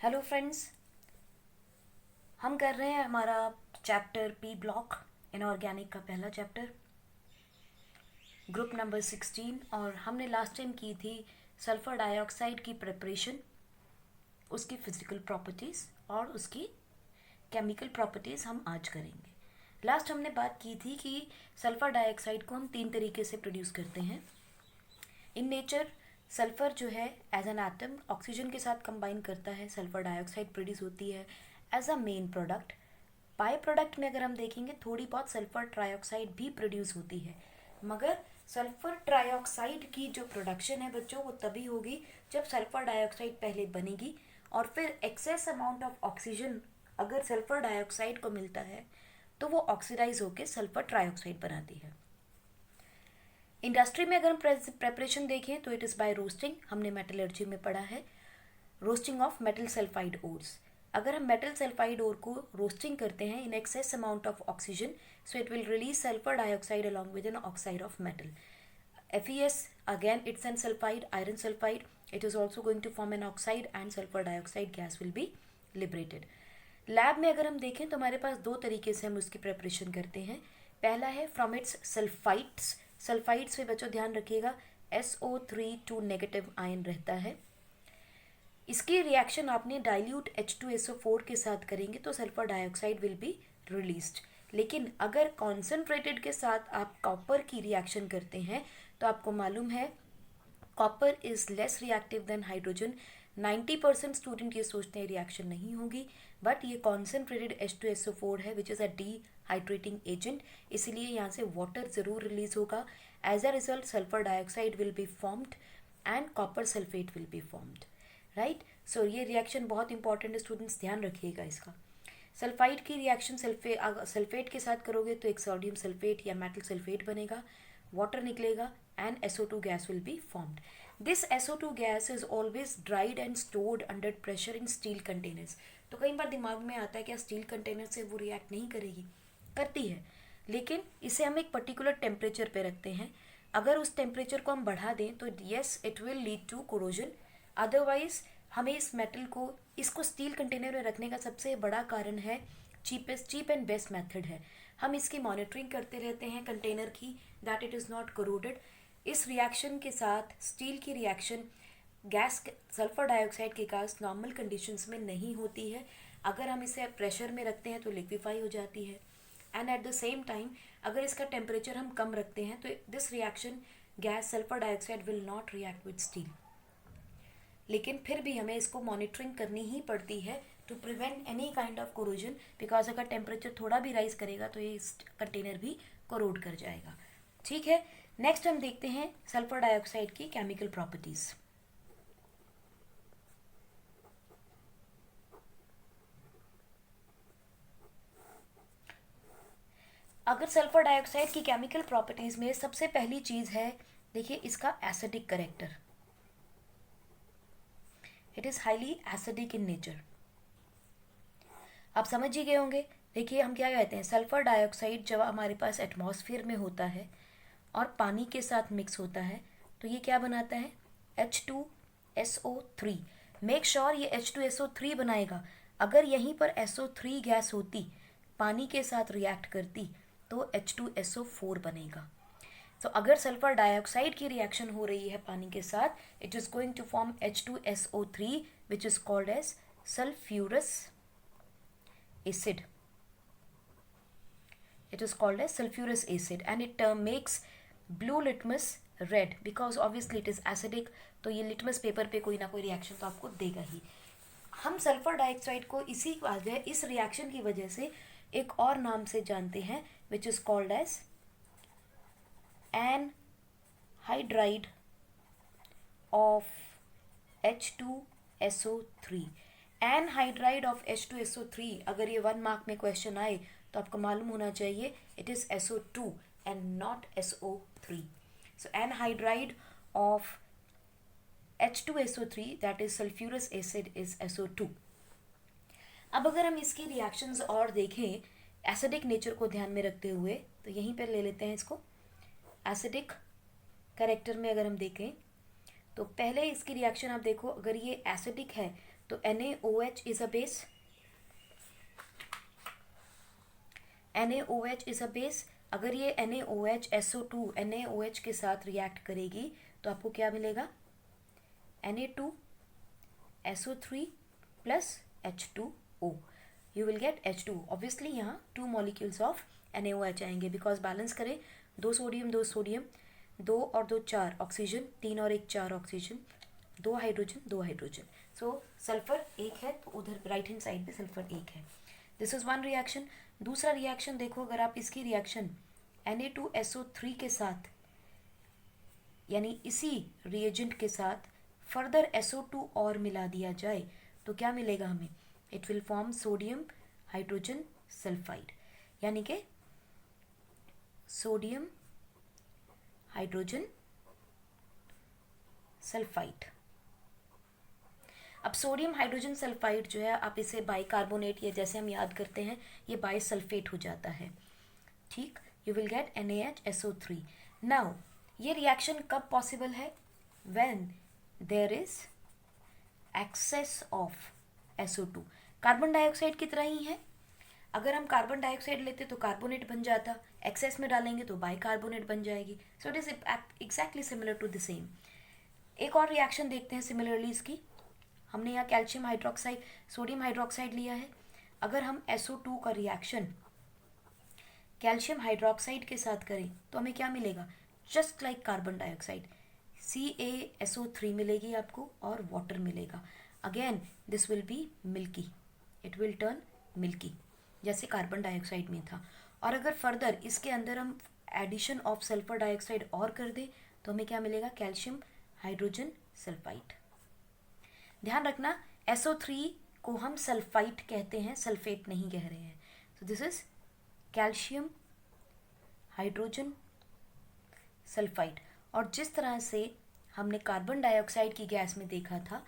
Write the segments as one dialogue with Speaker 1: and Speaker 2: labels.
Speaker 1: Hello friends, हम कर रहे हैं हमारा चैप्टर पी ब्लॉक इनऑर्गेनिक का पहला चैप्टर, ग्रुप नंबर 16। और हमने लास्ट टाइम की थी सल्फर डाइऑक्साइड की प्रिपरेशन, उसकी फिजिकल प्रॉपर्टीज़ और उसकी केमिकल प्रॉपर्टीज़ हम आज करेंगे। लास्ट हमने बात की थी कि सल्फर डाइऑक्साइड को हम 3 तरीके से प्रोड्यूस करते हैं। इन नेचर सल्फर जो है एज एन एटम ऑक्सीजन के साथ कंबाइन करता है, सल्फर डाइऑक्साइड प्रोड्यूस होती है as a main product. By product में अगर हम देखेंगे थोड़ी बहुत सल्फर ट्राइऑक्साइड भी प्रोड्यूस होती है, मगर सल्फर ट्राइऑक्साइड की जो प्रोडक्शन है बच्चों वो तभी होगी जब सल्फर डाइऑक्साइड पहले बनेगी और फिर एक्सेस अमाउंट ऑफ ऑक्सीजन अगर सल्फर डाइऑक्साइड को मिलता है तो वो ऑक्सीडाइज होकर सल्फर ट्राइऑक्साइड बनाती है। इंडस्ट्री में अगर हम प्रेपरेशन देखें तो इट इज़ बाय रोस्टिंग, हमने मेटलर्जी में पढ़ा है, roasting of metal sulphide ores. अगर हम मेटल सल्फाइड ओर को रोस्टिंग करते हैं in excess amount of oxygen, so it will release sulphur dioxide along with an oxide of metal. FeS again it's an sulfide, iron sulfide, it is also going to form an oxide and sulfur dioxide gas will be liberated। Lab में अगर हम देखें तो हमारे पास दो तरीके से हम उसकी प्रेपरेशन करते हैं। पहला है फ्रॉम इट्स सल्फाइड्स। सल्फाइड्स पे बच्चों ध्यान रखिएगा SO3 नेगेटिव आयन रहता है। इसकी रिएक्शन आपने डाइल्यूट H2SO4 के साथ करेंगे तो sulphur dioxide will be released. लेकिन अगर कॉन्सेंट्रेटेड के साथ आप कॉपर की रिएक्शन करते हैं तो आपको मालूम है copper is less reactive than hydrogen. 90% student ये सोचते हैं रिएक्शन नहीं होगी, बट ये कॉन्सेंट्रेटेड H2SO4 है विच इज़ अ डीहाइड्रेटिंग एजेंट, इसलिए यहाँ से वाटर ज़रूर रिलीज होगा। As a result sulphur dioxide will be formed and copper sulphate will be formed, right. So ये रिएक्शन बहुत इंपॉर्टेंट है स्टूडेंट्स, ध्यान रखिएगा इसका। सल्फाइड की रिएक्शन सल्फेट के साथ करोगे तो एक सोडियम सल्फेट या मेटल सल्फेट बनेगा, वाटर निकलेगा and SO2 gas will be formed. This SO2 gas is always dried and stored under pressure in steel containers. तो कई बार दिमाग में आता है कि स्टील कंटेनर से वो रिएक्ट नहीं करेगी, करती है, लेकिन इसे हम एक पर्टिकुलर टेम्परेचर पे रखते हैं। अगर उस टेम्परेचर को हम बढ़ा दें तो yes it will lead to corrosion. Otherwise हमें इस मेटल को इसको स्टील कंटेनर में रखने का सबसे बड़ा कारण है चीप एंड बेस्ट मेथड है, हम इसकी मॉनिटरिंग करते रहते हैं कंटेनर की that it is not corroded. इस रिएक्शन के साथ स्टील की रिएक्शन गैस सल्फर डाइऑक्साइड के गैस नॉर्मल कंडीशंस में नहीं होती है। अगर हम इसे प्रेशर में रखते हैं तो लिक्विफाई हो जाती है and at the same time अगर इसका टेम्परेचर हम कम रखते हैं तो this reaction gas sulphur dioxide will not react with steel. लेकिन फिर भी हमें इसको मॉनिटरिंग करनी ही पड़ती है to prevent any kind of corrosion, because अगर टेम्परेचर थोड़ा भी राइज करेगा तो ये कंटेनर भी कोरोड कर जाएगा। ठीक है, नेक्स्ट हम देखते हैं सल्फर डाइऑक्साइड की केमिकल प्रॉपर्टीज। अगर सल्फर डाइऑक्साइड की केमिकल प्रॉपर्टीज में सबसे पहली चीज है, देखिए इसका acidic character, it is highly acidic in nature. आप समझ ही गए होंगे। देखिए हम क्या कहते हैं, सल्फर डाइऑक्साइड जब हमारे पास एटमॉस्फेयर में होता है और पानी के साथ मिक्स होता है तो ये क्या बनाता है, H2SO3। मेक श्योर ये H2SO3 बनाएगा। अगर यहीं पर SO3 गैस होती, पानी के साथ रिएक्ट करती तो H2SO4 बनेगा। तो अगर सल्फर डाइऑक्साइड की रिएक्शन हो रही है पानी के साथ, it is going to form H2SO3 which is called as sulphurous acid. It is called as sulfurous acid and it makes blue litmus red because obviously it is acidic। तो ये litmus paper पे कोई ना कोई reaction तो आपको देगा ही। हम सल्फर डाइऑक्साइड को इसी वजह इस रिएक्शन की वजह से एक और नाम से जानते हैं which is called as anhydride of H2SO3। Anhydride of H2SO3 अगर ये 1 मार्क में क्वेश्चन आए तो आपको मालूम होना चाहिए it is SO2 and not SO3। So anhydride of H2SO3 that is sulphurous acid is SO2। अब अगर हम इसकी रिएक्शंस और देखें एसिडिक नेचर को ध्यान में रखते हुए तो यहीं पर ले लेते हैं इसको। एसिडिक कैरेक्टर में अगर हम देखें तो पहले इसकी रिएक्शन आप देखो, अगर ये एसिडिक है तो NaOH is a base, NaOH is a base. अगर ये NaOH SO2 NaOH के साथ रिएक्ट करेगी तो आपको क्या मिलेगा, Na2SO3 plus H2O, you will gate H2। Obviously यहाँ 2 मॉलिक्यूल्स ऑफ NaOH आएंगे, बिकॉज बैलेंस करें 2 सोडियम 2 सोडियम, 2 और 2 4 ऑक्सीजन, 3 और 1 4 ऑक्सीजन, 2 हाइड्रोजन 2 हाइड्रोजन। सो सल्फर एक है तो उधर राइट हैंड साइड पे सल्फर एक है। This is one reaction. दूसरा रिएक्शन देखो, अगर आप इसकी रिएक्शन Na2SO3 के साथ, यानी इसी रिएजेंट के साथ फर्दर SO2 और मिला दिया जाए तो क्या मिलेगा हमें, it will form sodium hydrogen sulphide, यानी कि सोडियम हाइड्रोजन सल्फाइड। अब सोडियम हाइड्रोजन सल्फाइड जो है, आप इसे बाइकार्बोनेट या जैसे हम याद करते हैं ये बाइसल्फेट हो जाता है, ठीक। You will get NaHSO3। Now ये रिएक्शन कब पॉसिबल है, when there is excess of SO2। Carbon dioxide की तरह ही है, अगर हम कार्बन डाइऑक्साइड लेते तो कार्बोनेट बन जाता, एक्सेस में डालेंगे तो बाइकार्बोनेट बन जाएगी। So it is exactly similar to the same. एक और रिएक्शन देखते हैं सिमिलरली इसकी। हमने यहाँ कैल्शियम हाइड्रोक्साइड सोडियम हाइड्रोक्साइड लिया है, अगर हम SO2 का रिएक्शन कैल्शियम हाइड्रोक्साइड के साथ करें तो हमें क्या मिलेगा, just like carbon dioxide, CaSO3 मिलेगी आपको और वाटर मिलेगा। Again this will be milky, it will turn milky जैसे कार्बन डाइऑक्साइड में था। और अगर फर्दर इसके अंदर हम एडिशन ऑफ सल्फर डाइऑक्साइड और कर दें तो हमें क्या मिलेगा, कैल्शियम हाइड्रोजन सल्फाइड। ध्यान रखना SO3 को हम सल्फाइड कहते हैं, सल्फेट नहीं कह रहे हैं। सो this is calcium hydrogen sulphide. और जिस तरह से हमने कार्बन डाइऑक्साइड की गैस में देखा था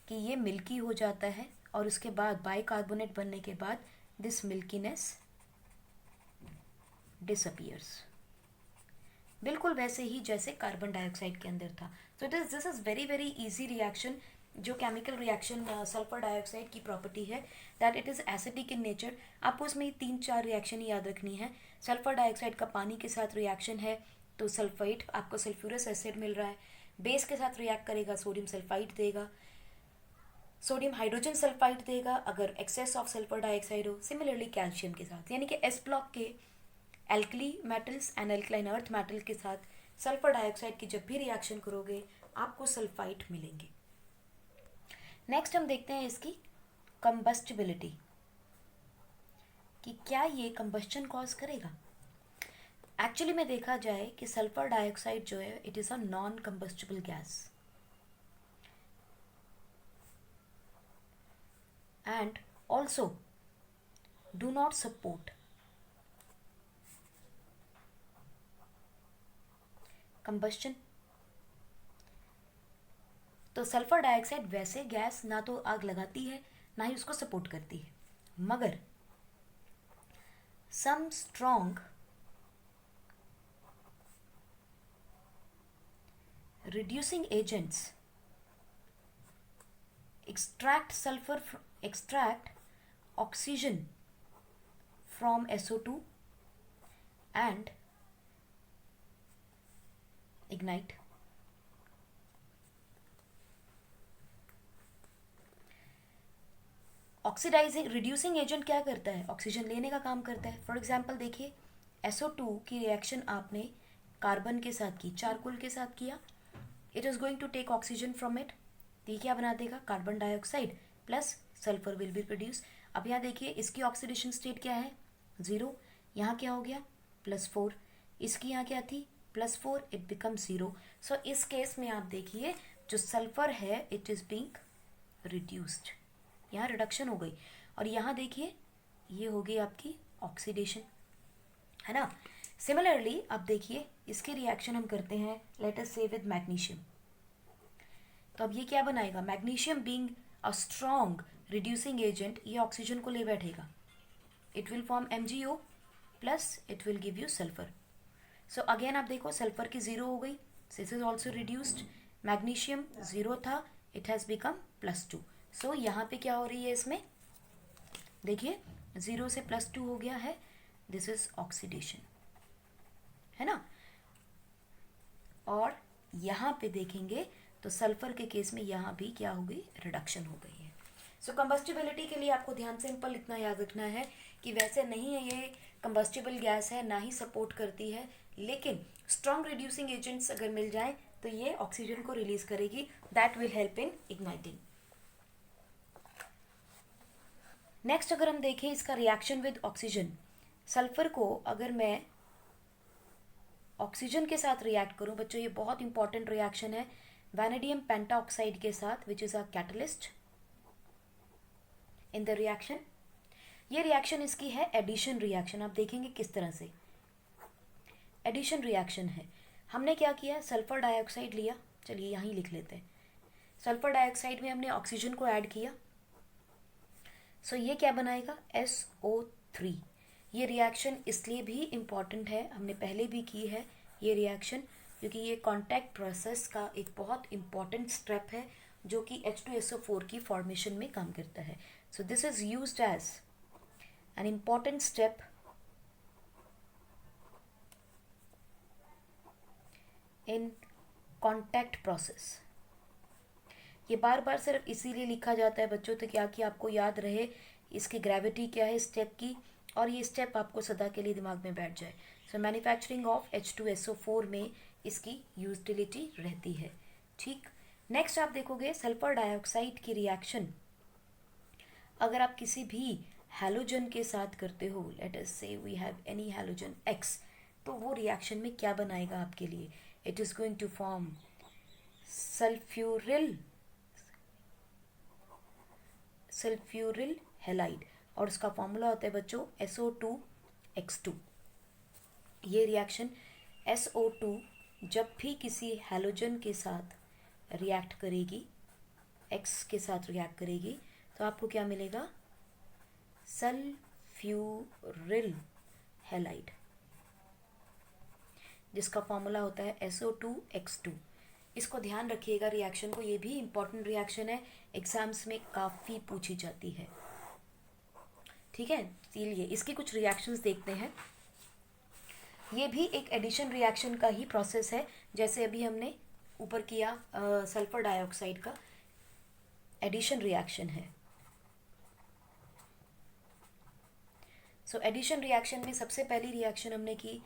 Speaker 1: कि ये मिल्की हो जाता है और उसके बाद बाइकार्बोनेट बनने के बाद दिस मिल्कीनेस डिसअपियर्स, बिल्कुल वैसे ही जैसे कार्बन डाइऑक्साइड के अंदर था। सो this is very very easy reaction. जो केमिकल रिएक्शन सल्फर डाइऑक्साइड की प्रॉपर्टी है that it is acidic in nature. आपको इसमें 3-4 रिएक्शन ही याद रखनी है। सल्फर डाइऑक्साइड का पानी के साथ रिएक्शन है तो सल्फेट, आपको सल्फ्यूरस एसिड मिल रहा है। बेस के साथ रिएक्ट करेगा सोडियम सल्फाइड देगा, सोडियम हाइड्रोजन सल्फाइड देगा अगर एक्सेस ऑफ सल्फर डाइऑक्साइड हो। सिमिलरली कैल्शियम के साथ, यानी कि S ब्लॉक के alkali metals and alkaline earth metal के साथ सल्फर डाइऑक्साइड की जब भी रिएक्शन करोगे आपको सल्फाइड मिलेंगे। नेक्स्ट हम देखते हैं इसकी कंबस्टिबिलिटी, कि क्या ये कंबस्टन कॉज करेगा। एक्चुअली में देखा जाए कि सल्फर डाइऑक्साइड जो है it is a non combustible gas and also do not support combustion. तो सल्फर डाइऑक्साइड वैसे गैस ना तो आग लगाती है ना ही उसको सपोर्ट करती है, मगर some strong reducing agents extract oxygen from SO2 and ignite। Oxidizing reducing agent क्या करता है, ऑक्सीजन लेने का काम करता है। फॉर एग्जांपल देखिए SO2 की रिएक्शन आपने कार्बन के साथ की, चारकोल के साथ किया, it is going to take oxygen from it, तो ये क्या बना देगा, carbon dioxide plus sulphur will be produce. अब यहाँ देखिए इसकी ऑक्सीडेशन स्टेट क्या है, 0, यहाँ क्या हो गया +4, इसकी यहाँ क्या थी +4, इट बिकम 0। सो इस केस में आप देखिए जो सल्फर है इट इज़ बीइंग रिड्यूस्ड, यहाँ रिडक्शन हो गई। और यहाँ देखिए ये हो गई आपकी ऑक्सीडेशन, है ना। सिमिलरली अब देखिए इसके रिएक्शन हम करते हैं लेट अस से विद मैग्नीशियम, तो अब ये क्या बनाएगा, magnesium being a strong reducing agent, ये ऑक्सीजन को ले बैठेगा, it will form MgO plus it will give you sulphur. So again आप देखो सल्फर की 0 हो गई, this is also reduced, magnesium 0 था, इट हैज़ बिकम +2। सो यहाँ पे क्या हो रही है इसमें, देखिए 0 से +2 हो गया है, दिस इज ऑक्सीडेशन, है ना। और यहाँ पे देखेंगे तो सल्फर के केस में यहाँ भी क्या हो गई, रिडक्शन हो गई है। सो कंबस्टिबिलिटी के लिए आपको ध्यान सिंपल इतना याद रखना है कि वैसे नहीं है ये कंबस्टिबल गैस है, ना ही सपोर्ट करती है, लेकिन स्ट्रॉन्ग रिड्यूसिंग एजेंट्स अगर मिल जाए तो ये ऑक्सीजन को रिलीज करेगी, that will help in igniting. Next अगर हम देखें इसका रिएक्शन विद ऑक्सीजन, सल्फर को अगर मैं ऑक्सीजन के साथ रिएक्ट करूं बच्चों, ये बहुत इंपॉर्टेंट रिएक्शन है वैनेडियम पेंटाऑक्साइड के साथ, which is a catalyst in the reaction. ये रिएक्शन इसकी है एडिशन रिएक्शन। आप देखेंगे किस तरह से एडिशन रिएक्शन है। हमने क्या किया, सल्फर डाइऑक्साइड लिया, चलिए यहीं लिख लेते हैं, सल्फर डाइऑक्साइड में हमने ऑक्सीजन को ऐड किया, सो ये क्या बनाएगा, SO3। ये रिएक्शन इसलिए भी इम्पॉर्टेंट है, हमने पहले भी की है ये रिएक्शन, क्योंकि ये कॉन्टैक्ट प्रोसेस का एक बहुत इम्पॉर्टेंट स्टेप है जो कि H2SO4 की फॉर्मेशन में काम करता है। So this is used as an important step in contact process. ये बार बार सिर्फ इसीलिए लिखा जाता है बच्चों तो क्या कि आपको याद रहे इसकी ग्रेविटी क्या है स्टेप की, और ये स्टेप आपको सदा के लिए दिमाग में बैठ जाए। सो मैन्युफैक्चरिंग ऑफ H2SO4 में इसकी यूटिलिटी रहती है। ठीक, नेक्स्ट आप देखोगे सल्फर डाइऑक्साइड की रिएक्शन अगर आप किसी भी हैलोजन के साथ करते हो, let us say we have any halogen X, तो वो रिएक्शन में क्या बनाएगा आपके लिए, it is going to form sulphuryl halide, और उसका फॉर्मूला होता है बच्चों SO2X2। ये रिएक्शन SO2 जब भी किसी हैलोजन के साथ रिएक्ट करेगी, X के साथ रिएक्ट करेगी, तो आपको क्या मिलेगा, सल्फ्यूरिल हैलाइड, जिसका फॉर्मूला होता है SO2X2। इसको ध्यान रखिएगा रिएक्शन को, ये भी इंपॉर्टेंट रिएक्शन है, एग्जाम्स में काफ़ी पूछी जाती है। ठीक है, चलिए इसकी कुछ रिएक्शंस देखते हैं। ये भी एक एडिशन रिएक्शन का ही प्रोसेस है, जैसे अभी हमने ऊपर किया सल्फर डाइऑक्साइड का एडिशन रिएक्शन है। सो एडिशन रिएक्शन में सबसे पहली रिएक्शन हमने की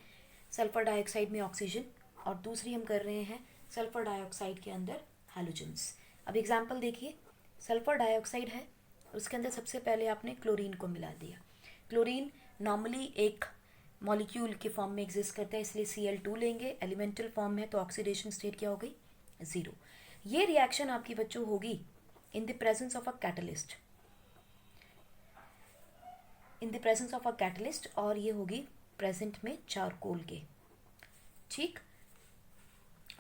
Speaker 1: सल्फर डाइऑक्साइड में ऑक्सीजन, और दूसरी हम कर रहे हैं सल्फर डाइऑक्साइड के अंदर हैलोजेंस। अब एग्जांपल देखिए, सल्फर डाइऑक्साइड है, उसके अंदर सबसे पहले आपने क्लोरीन को मिला दिया। क्लोरीन नॉर्मली एक मॉलिक्यूल के फॉर्म में एग्जिस्ट करता है, इसलिए Cl2 लेंगे, एलिमेंटल फॉर्म है तो ऑक्सीडेशन स्टेट क्या हो गई, 0। ये रिएक्शन आपकी बच्चों होगी इन the presence of a catalyst, और ये होगी प्रेजेंट में चारकोल के। ठीक,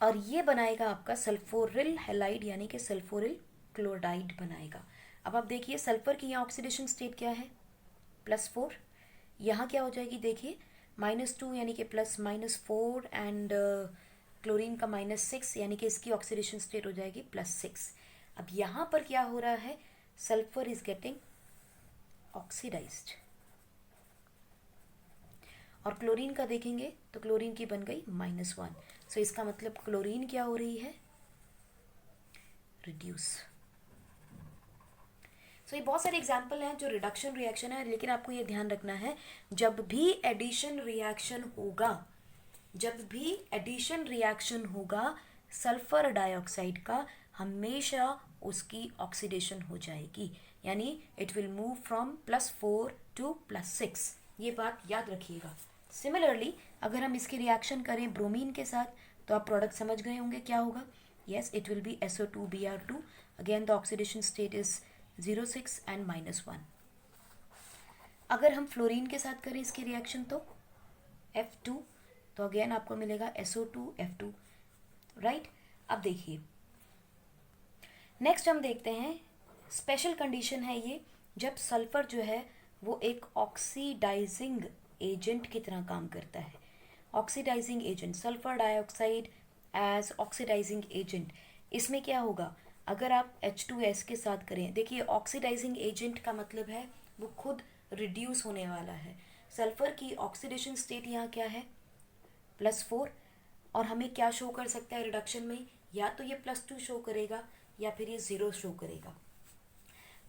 Speaker 1: और ये बनाएगा आपका सल्फोरिल हैलाइड यानी कि सल्फोरिल क्लोराइड बनाएगा। अब आप देखिए सल्फर की यहाँ ऑक्सीडेशन स्टेट क्या है, +4, यहाँ क्या हो जाएगी देखिए -2 यानी कि +-4, एंड क्लोरीन का -6 यानी कि इसकी ऑक्सीडेशन स्टेट हो जाएगी +6। अब यहाँ पर क्या हो रहा है, सल्फर इज गेटिंग ऑक्सीडाइज्ड, और क्लोरीन का देखेंगे तो क्लोरीन की बन गई -1। सो इसका मतलब क्लोरीन क्या हो रही है, रिड्यूस। सो ये बहुत सारे एग्जाम्पल हैं जो रिडक्शन रिएक्शन है, लेकिन आपको ये ध्यान रखना है जब भी एडिशन रिएक्शन होगा सल्फर डाइऑक्साइड का, हमेशा उसकी ऑक्सीडेशन हो जाएगी, यानी it will move from +4 to +6। ये बात याद रखिएगा। सिमिलरली अगर हम इसकी रिएक्शन करें ब्रोमीन के साथ, तो आप प्रोडक्ट समझ गए होंगे क्या होगा, yes it will be SO2Br2, again the oxidation state is 0,6 and -1। अगर हम फ्लोरीन के साथ करें इसकी रिएक्शन तो F2, तो अगेन आपको मिलेगा SO2F2, राइट। अब देखिए नेक्स्ट हम देखते हैं, स्पेशल कंडीशन है ये, जब सल्फर जो है वो एक ऑक्सीडाइजिंग एजेंट की तरह काम करता है। Oxidizing agent, sulphur dioxide as oxidizing agent, इसमें क्या होगा, अगर आप H2S के साथ करें, देखिए ऑक्सीडाइजिंग एजेंट का मतलब है वो खुद रिड्यूस होने वाला है। सल्फर की ऑक्सीडेशन स्टेट यहाँ क्या है, +4, और हमें क्या शो कर सकता है रिडक्शन में, या तो ये +2 शो करेगा या फिर ये 0 शो करेगा।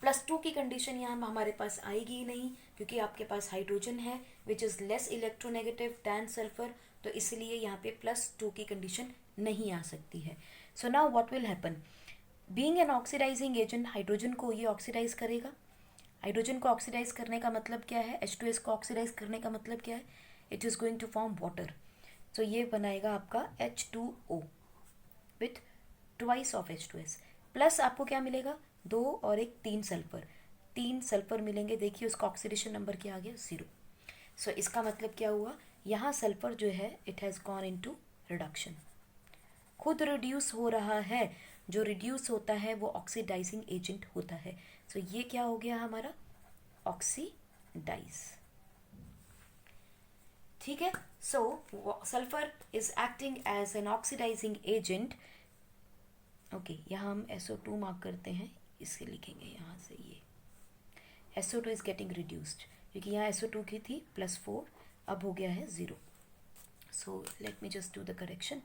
Speaker 1: +2 की कंडीशन यहाँ हमारे पास आएगी ही नहीं, क्योंकि आपके पास हाइड्रोजन है which is less electronegative than sulphur, तो इसलिए यहाँ पे +2 की कंडीशन नहीं आ सकती है। So now what will happen, being an oxidising agent, hydrogen को ये ऑक्सीडाइज करेगा। हाइड्रोजन को ऑक्सीडाइज करने का मतलब क्या है, H2S को ऑक्सीडाइज करने का मतलब क्या है, it is going to form water. So ये बनाएगा आपका H2O with twice of H2S, plus आपको क्या मिलेगा, 2 और 1 3 सल्फर, 3 सल्फर मिलेंगे। देखिए उसका ऑक्सीडेशन नंबर क्या आ गया, 0। सो इसका मतलब क्या हुआ, यहाँ सल्फर जो है it has gone into reduction, खुद रिड्यूस हो रहा है। जो रिड्यूस होता है वो ऑक्सीडाइजिंग एजेंट होता है। सो ये क्या हो गया हमारा, ऑक्सीडाइज। ठीक है, so sulphur is acting as an oxidising agent. Okay, यहाँ हम SO2 मार्क करते हैं, इसे लिखेंगे यहाँ से, ये SO2 इज गेटिंग रिड्यूस्ड, क्योंकि यहाँ SO2 की थी +4, अब हो गया है 0। So let me just do the correction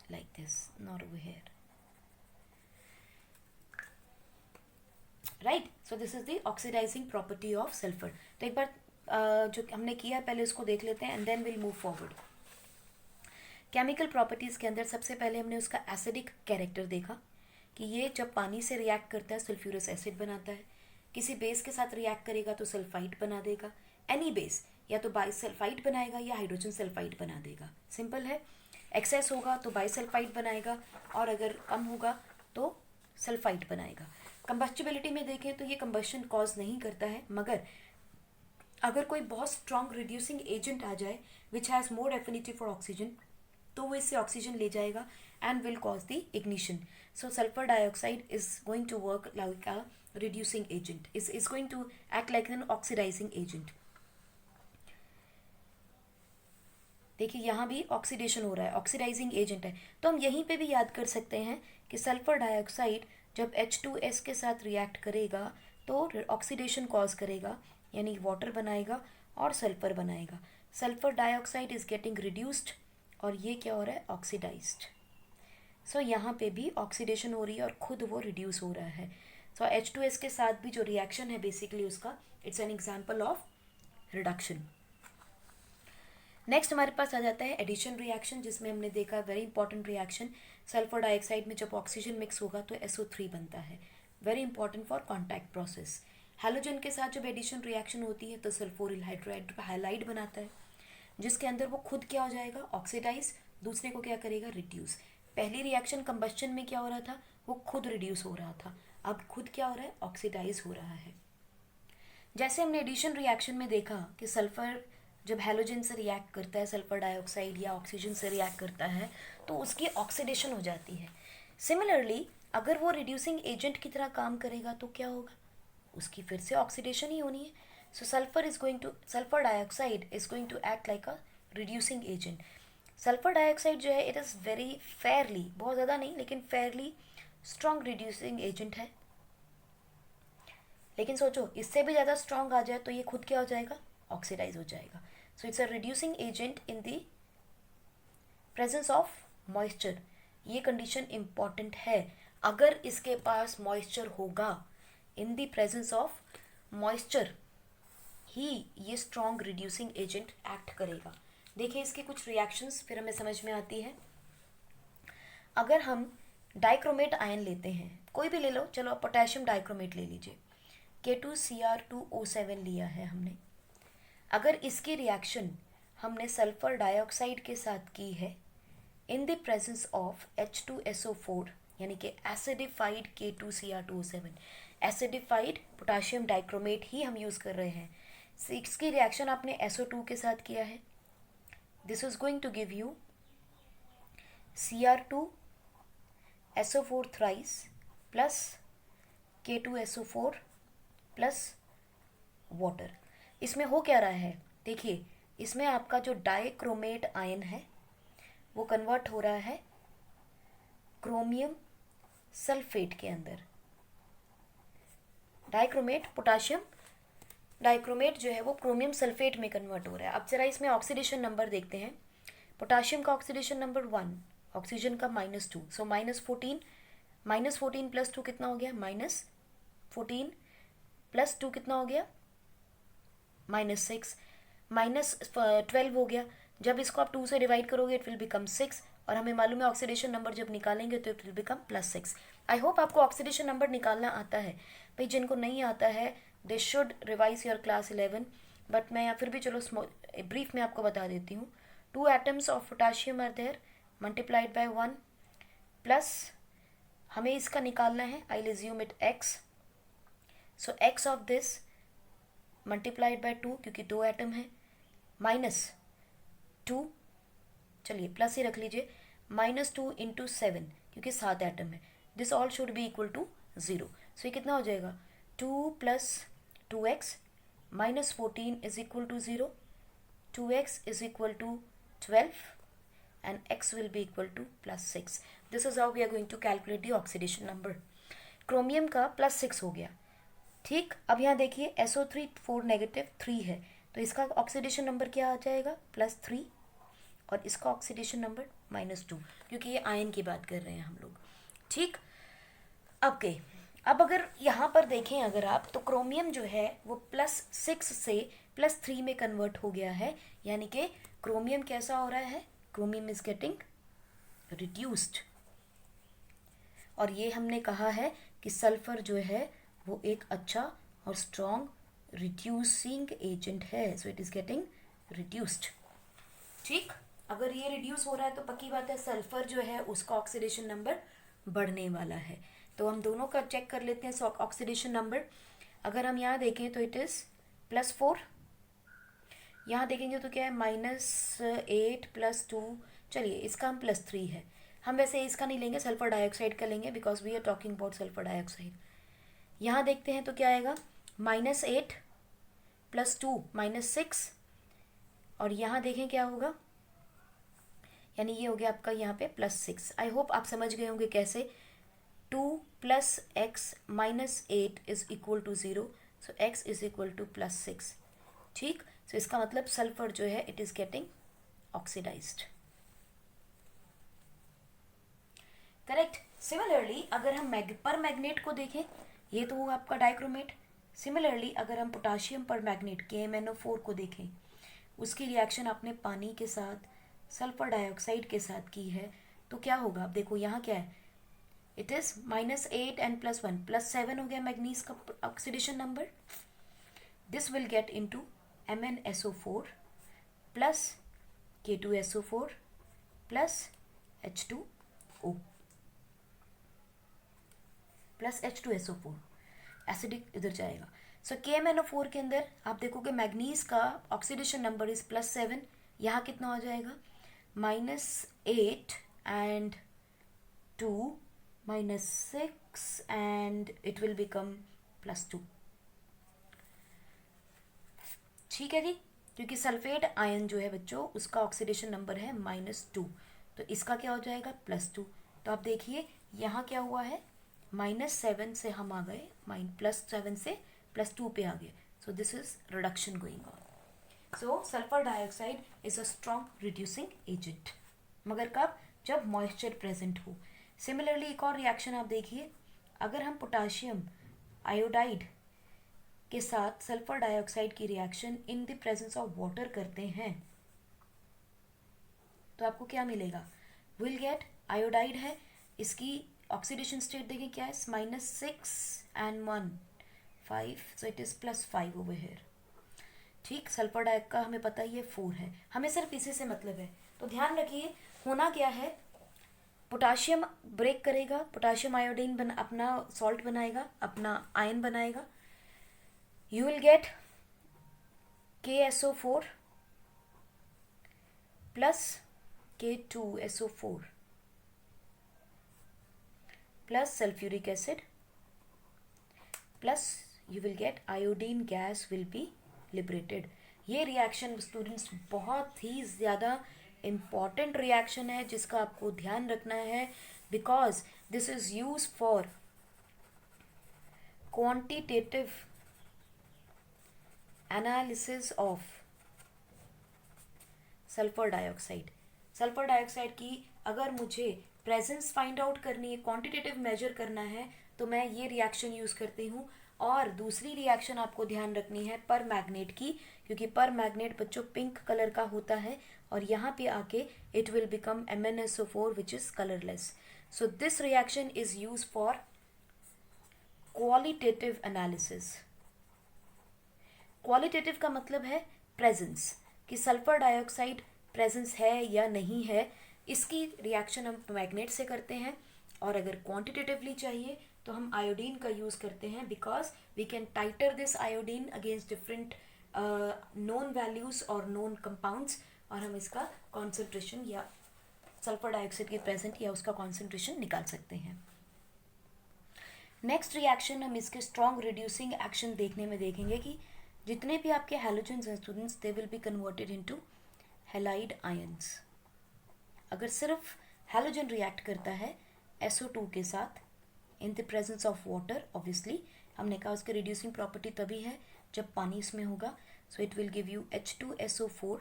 Speaker 1: like this, not over here, right? So this is the oxidizing property of sulfur. तो एक बार जो हमने किया पहले उसको देख लेते हैं, and then we'll move forward. Chemical properties के अंदर सबसे पहले हमने उसका एसिडिक कैरेक्टर देखा कि ये जब पानी से रिएक्ट करता है सल्फ्यूरस एसिड बनाता है, किसी बेस के साथ रिएक्ट करेगा तो सल्फाइड बना देगा। एनी बेस या तो बाइसल्फाइड बनाएगा या हाइड्रोजन सल्फाइड बना देगा, सिंपल है। एक्सेस होगा तो बाइसल्फाइड बनाएगा, और अगर कम होगा तो सल्फाइड बनाएगा। कंबस्टिबिलिटी में देखें तो ये कंबस्शन कॉज नहीं करता है, मगर अगर कोई बहुत स्ट्रॉन्ग रिड्यूसिंग एजेंट आ जाए which has more affinity for oxygen, तो वो इससे ऑक्सीजन ले जाएगा and will cause the ignition. So sulphur dioxide is going to work like a reducing agent, is going to act like an oxidising agent. देखिए यहाँ भी oxidation हो रहा है, ऑक्सीडाइजिंग एजेंट है। तो हम यहीं पे भी याद कर सकते हैं कि सल्फर डाइऑक्साइड जब H2S के साथ रिएक्ट करेगा तो ऑक्सीडेशन कॉज करेगा, यानी वाटर बनाएगा और सल्फर बनाएगा। Sulphur dioxide is getting reduced और ये क्या हो रहा है, ऑक्सीडाइज्ड। सो यहाँ पे भी ऑक्सीडेशन हो रही है और खुद वो रिड्यूस हो रहा है। सो H2S के साथ भी जो रिएक्शन है बेसिकली उसका it's an example of reduction. Next हमारे पास आ जाता है एडिशन रिएक्शन, जिसमें हमने देखा very important reaction, sulphur dioxide में जब ऑक्सीजन मिक्स होगा तो SO3 बनता है, very important for contact process. Halogen के साथ जब एडिशन रिएक्शन होती है तो सल्फोरिल हाइड्राइड बनाता है, जिसके अंदर वो खुद क्या हो जाएगा, ऑक्सीडाइज, दूसरे को क्या करेगा, रिड्यूस। पहली रिएक्शन कंबस्शन में क्या हो रहा था, वो खुद रिड्यूस हो रहा था, अब खुद क्या हो रहा है, ऑक्सीडाइज हो रहा है। जैसे हमने एडिशन रिएक्शन में देखा कि सल्फर जब हैलोजन से रिएक्ट करता है, सल्फर डाइऑक्साइड या ऑक्सीजन से रिएक्ट करता है, तो उसकी ऑक्सीडेशन हो जाती है। सिमिलरली अगर वो रिड्यूसिंग एजेंट की तरह काम करेगा तो क्या होगा, उसकी फिर से ऑक्सीडेशन ही होनी है। So sulphur dioxide is going to act like a reducing agent. Sulphur dioxide जो है इट इज़ वेरी फेयरली, बहुत ज़्यादा नहीं लेकिन फेयरली स्ट्रॉन्ग रिड्यूसिंग एजेंट है। लेकिन सोचो इससे भी ज़्यादा स्ट्रॉन्ग आ जाए तो ये खुद क्या हो जाएगा, ऑक्सीडाइज हो जाएगा। So it's a reducing agent in the presence of moisture. ये कंडीशन इम्पॉर्टेंट है, अगर इसके पास मॉइस्चर होगा, in the presence of moisture ही ये स्ट्रॉन्ग रिड्यूसिंग एजेंट एक्ट करेगा। देखिए इसके कुछ रिएक्शंस फिर हमें समझ में आती है। अगर हम डाइक्रोमेट आयन लेते हैं, कोई भी ले लो, चलो आप पोटेशियम डाइक्रोमेट ले लीजिए, K2Cr2O7 लिया है हमने। अगर इसकी रिएक्शन हमने सल्फर डाइऑक्साइड के साथ की है इन द प्रेजेंस ऑफ H2SO4, यानी कि acidified K2Cr2O7, acidified potassium dichromate ही हम यूज़ कर रहे हैं। इसकी रिएक्शन आपने SO2 के साथ किया है, this is going to give you Cr2SO4 thrice plus K2SO4 plus water. इसमें हो क्या रहा है, देखिए इसमें आपका जो डाइक्रोमेट आयन है वो कन्वर्ट हो रहा है क्रोमियम सल्फेट के अंदर। डाइक्रोमेट पोटाशियम डाइक्रोमेट जो है वो क्रोमियम सल्फेट में कन्वर्ट हो रहा है। अब जरा इसमें ऑक्सीडेशन नंबर देखते हैं। पोटाशियम का ऑक्सीडेशन नंबर 1, ऑक्सीजन का -2, सो -14, -14 + 2 कितना हो गया, -14 + 2 कितना हो गया, -6, -12 हो गया। जब इसको आप 2 से डिवाइड करोगे इट विल बिकम 6, और हमें मालूम है ऑक्सीडेशन नंबर जब निकालेंगे तो it will become +6। I hope आपको ऑक्सीडेशन नंबर निकालना आता है। भाई जिनको नहीं आता है they should revise your class 11, but मैं या फिर भी चलो ब्रीफ में आपको बता देती हूँ। 2 atoms of potassium are there multiplied by 1 plus हमें इसका निकालना है, I will assume it x, so x of this multiplied by 2 क्योंकि 2 एटम है, -2, चलिए प्लस ही रख लीजिए, -2 × 7 क्योंकि 7 एटम है। This all should be equal to 0, so ये कितना हो जाएगा, 2 + 2x -14 is equal to 0, 2x is equal to 12 and x will be equal to +6. This is how we are going to calculate the oxidation number. Chromium का +6 हो गया। ठीक, अब यहाँ देखिए SO3 4 नेगेटिव 3 है, तो इसका ऑक्सीडेशन नंबर क्या आ जाएगा, +3, और इसका ऑक्सीडेशन नंबर -2, क्योंकि ये आयन की बात कर रहे हैं हम लोग। ठीक, अब अगर यहाँ पर देखें अगर आप, तो क्रोमियम जो है वो +6 से +3 में कन्वर्ट हो गया है, यानी कि क्रोमियम कैसा हो रहा है, क्रोमियम इज गेटिंग रिड्यूस्ड। और ये हमने कहा है कि सल्फर जो है वो एक अच्छा और स्ट्रॉन्ग रिड्यूसिंग एजेंट है, so it is getting reduced. ठीक, अगर ये रिड्यूस हो रहा है तो पक्की बात है सल्फर जो है उसका ऑक्सीडेशन नंबर बढ़ने वाला है। तो हम दोनों का चेक कर लेते हैं ऑक्सीडेशन नंबर। अगर हम यहाँ देखें तो इट इज़ +4, यहाँ देखेंगे तो क्या है, -8 + 2, चलिए इसका हम +3 है। हम वैसे इसका नहीं लेंगे, सल्फर डाइऑक्साइड का लेंगे because we are talking about sulphur dioxide. यहाँ देखते हैं तो क्या आएगा, -8 + 2 -6, और यहाँ देखें क्या होगा, यानी ये हो गया आपका यहाँ पे +6। आई होप आप समझ गए होंगे कैसे। 2 + x -8 is equal to 0, so x is equal to +6। ठीक, सो इसका मतलब सल्फर जो है it is getting oxidized. Correct. Similarly अगर हम पर मैग्नेट को देखें, ये तो हुआ आपका डाइक्रोमेट। सिमिलरली अगर हम पोटाशियम पर मैग्नेट KMnO4 को देखें, उसकी रिएक्शन आपने पानी के साथ सल्फर डाइऑक्साइड के साथ की है, तो क्या होगा, आप देखो यहाँ क्या है, इट इज -8 and +1 +7 हो गया मैग्नीज का oxidation number. This will get into MnSO4 plus K2SO4 plus H2O plus H2SO4, acidic इधर जाएगा। सो KMnO4 के अंदर आप देखोगे मैग्नीज का ऑक्सीडेशन नंबर इज +7, यहाँ कितना हो जाएगा, -8 and 2 -6 and it will become +2। ठीक है जी, क्योंकि सल्फेट आयन जो है बच्चों उसका ऑक्सीडेशन नंबर है -2, तो इसका क्या हो जाएगा, +2। तो आप देखिए यहाँ क्या हुआ है, -7 से हम आ गए +7 से +2 पे आ गए। सो this is reduction going on. So sulphur dioxide is a strong reducing agent, मगर कब, जब मॉइस्चर प्रेजेंट हो। सिमिलरली एक और रिएक्शन आप देखिए, अगर हम पोटाशियम आयोडाइड के साथ सल्फर डाइऑक्साइड की reaction in the presence of water करते हैं तो आपको क्या मिलेगा, विल गेट, आयोडाइड है, इसकी ऑक्सीडेशन स्टेट देखिए क्या है, -6 and 1 5, so it is +5 over here. ठीक, सल्फर डाइऑक्साइड का हमें पता ही है 4 है, हमें सिर्फ इसी से मतलब है। तो ध्यान रखिए होना क्या है, पोटाशियम ब्रेक करेगा, पोटाशियम आयोडीन अपना सॉल्ट बनाएगा, अपना आयन बनाएगा, you will get KSO4 plus K2SO4 plus sulfuric acid plus you will get iodine gas will be liberated। ये रिएक्शन स्टूडेंट्स बहुत ही ज़्यादा इम्पॉर्टेंट रिएक्शन है जिसका आपको ध्यान रखना है, because this is use for quantitative analysis of sulphur dioxide. Sulphur dioxide की अगर मुझे प्रेजेंस फाइंड आउट करनी है, क्वांटिटेटिव मेजर करना है, तो मैं ये रिएक्शन यूज करती हूँ। और दूसरी रिएक्शन आपको ध्यान रखनी है पर मैग्नेट की, क्योंकि पर मैग्नेट बच्चों पिंक कलर का होता है और यहाँ पे आके it will become MnSO4 which is colourless. So this reaction is use for qualitative analysis. Qualitative का मतलब है प्रेजेंस, कि सल्फर डाइऑक्साइड प्रेजेंस है या नहीं है, इसकी रिएक्शन हम मैग्नेट से करते हैं। और अगर क्वांटिटेटिवली चाहिए तो हम आयोडीन का यूज़ करते हैं, because we can titrate this iodine against different known values और नोन कंपाउंड्स, और हम इसका कॉन्सेंट्रेशन या सल्फर डाइऑक्साइड की प्रेजेंट या उसका कॉन्सेंट्रेशन निकाल सकते हैं। नेक्स्ट रिएक्शन हम इसके स्ट्रॉन्ग रिड्यूसिंग एक्शन देखने में देखेंगे कि जितने भी आपके हैलोजेंस हैं students, they will be converted into halide ions. अगर सिर्फ हैलोजन रिएक्ट करता है SO2 के साथ इन the presence of water, obviously हमने कहा उसकी रिड्यूसिंग प्रॉपर्टी तभी है जब पानी इसमें होगा। सो it will give you H2SO4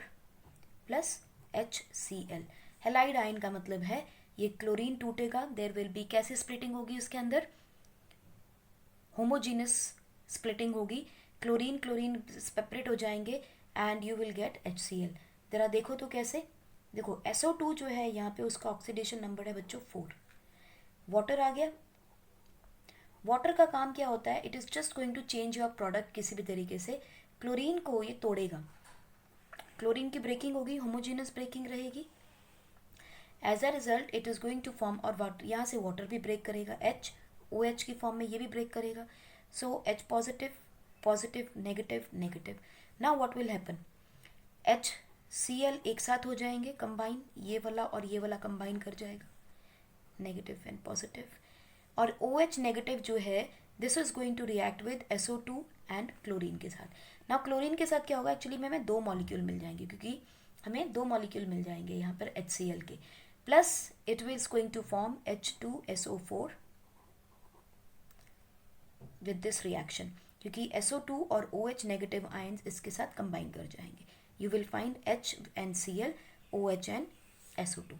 Speaker 1: plus HCl। Halide ion का मतलब है ये क्लोरीन टूटेगा, देयर विल बी कैसी स्प्लिटिंग होगी उसके अंदर, होमोजीनस स्प्लिटिंग होगी, क्लोरीन क्लोरीन सेपरेट हो जाएंगे and you will gate HCl। जरा देखो तो कैसे, देखो SO2 जो है यहाँ पे उसका ऑक्सीडेशन नंबर है बच्चों 4, वाटर आ गया। वाटर का काम क्या होता है, it is just going to change your product किसी भी तरीके से, क्लोरीन को ये तोड़ेगा, क्लोरीन की ब्रेकिंग होगी, होमोजीनस ब्रेकिंग रहेगी। As a result it is going to form, और वाटर यहाँ से वाटर भी ब्रेक करेगा, OH की फॉर्म में ये भी ब्रेक करेगा। सो H positive positive negative negative. Now what will happen, HCl एक साथ हो जाएंगे कंबाइन, ये वाला और ये वाला कंबाइन कर जाएगा, नेगेटिव एंड पॉजिटिव। और OH नेगेटिव जो है this is going to react with SO2 and chlorine के साथ। नाउ क्लोरीन के साथ क्या होगा, एक्चुअली में हमें 2 मॉलिक्यूल मिल जाएंगे, क्योंकि हमें 2 मॉलिक्यूल मिल जाएंगे यहाँ पर HCl के, plus it will going to form H2SO4 with this reaction, क्योंकि SO2 और OH नेगेटिव आयंस इसके साथ कंबाइन कर जाएंगे। You will find HNCl, OH and SO2।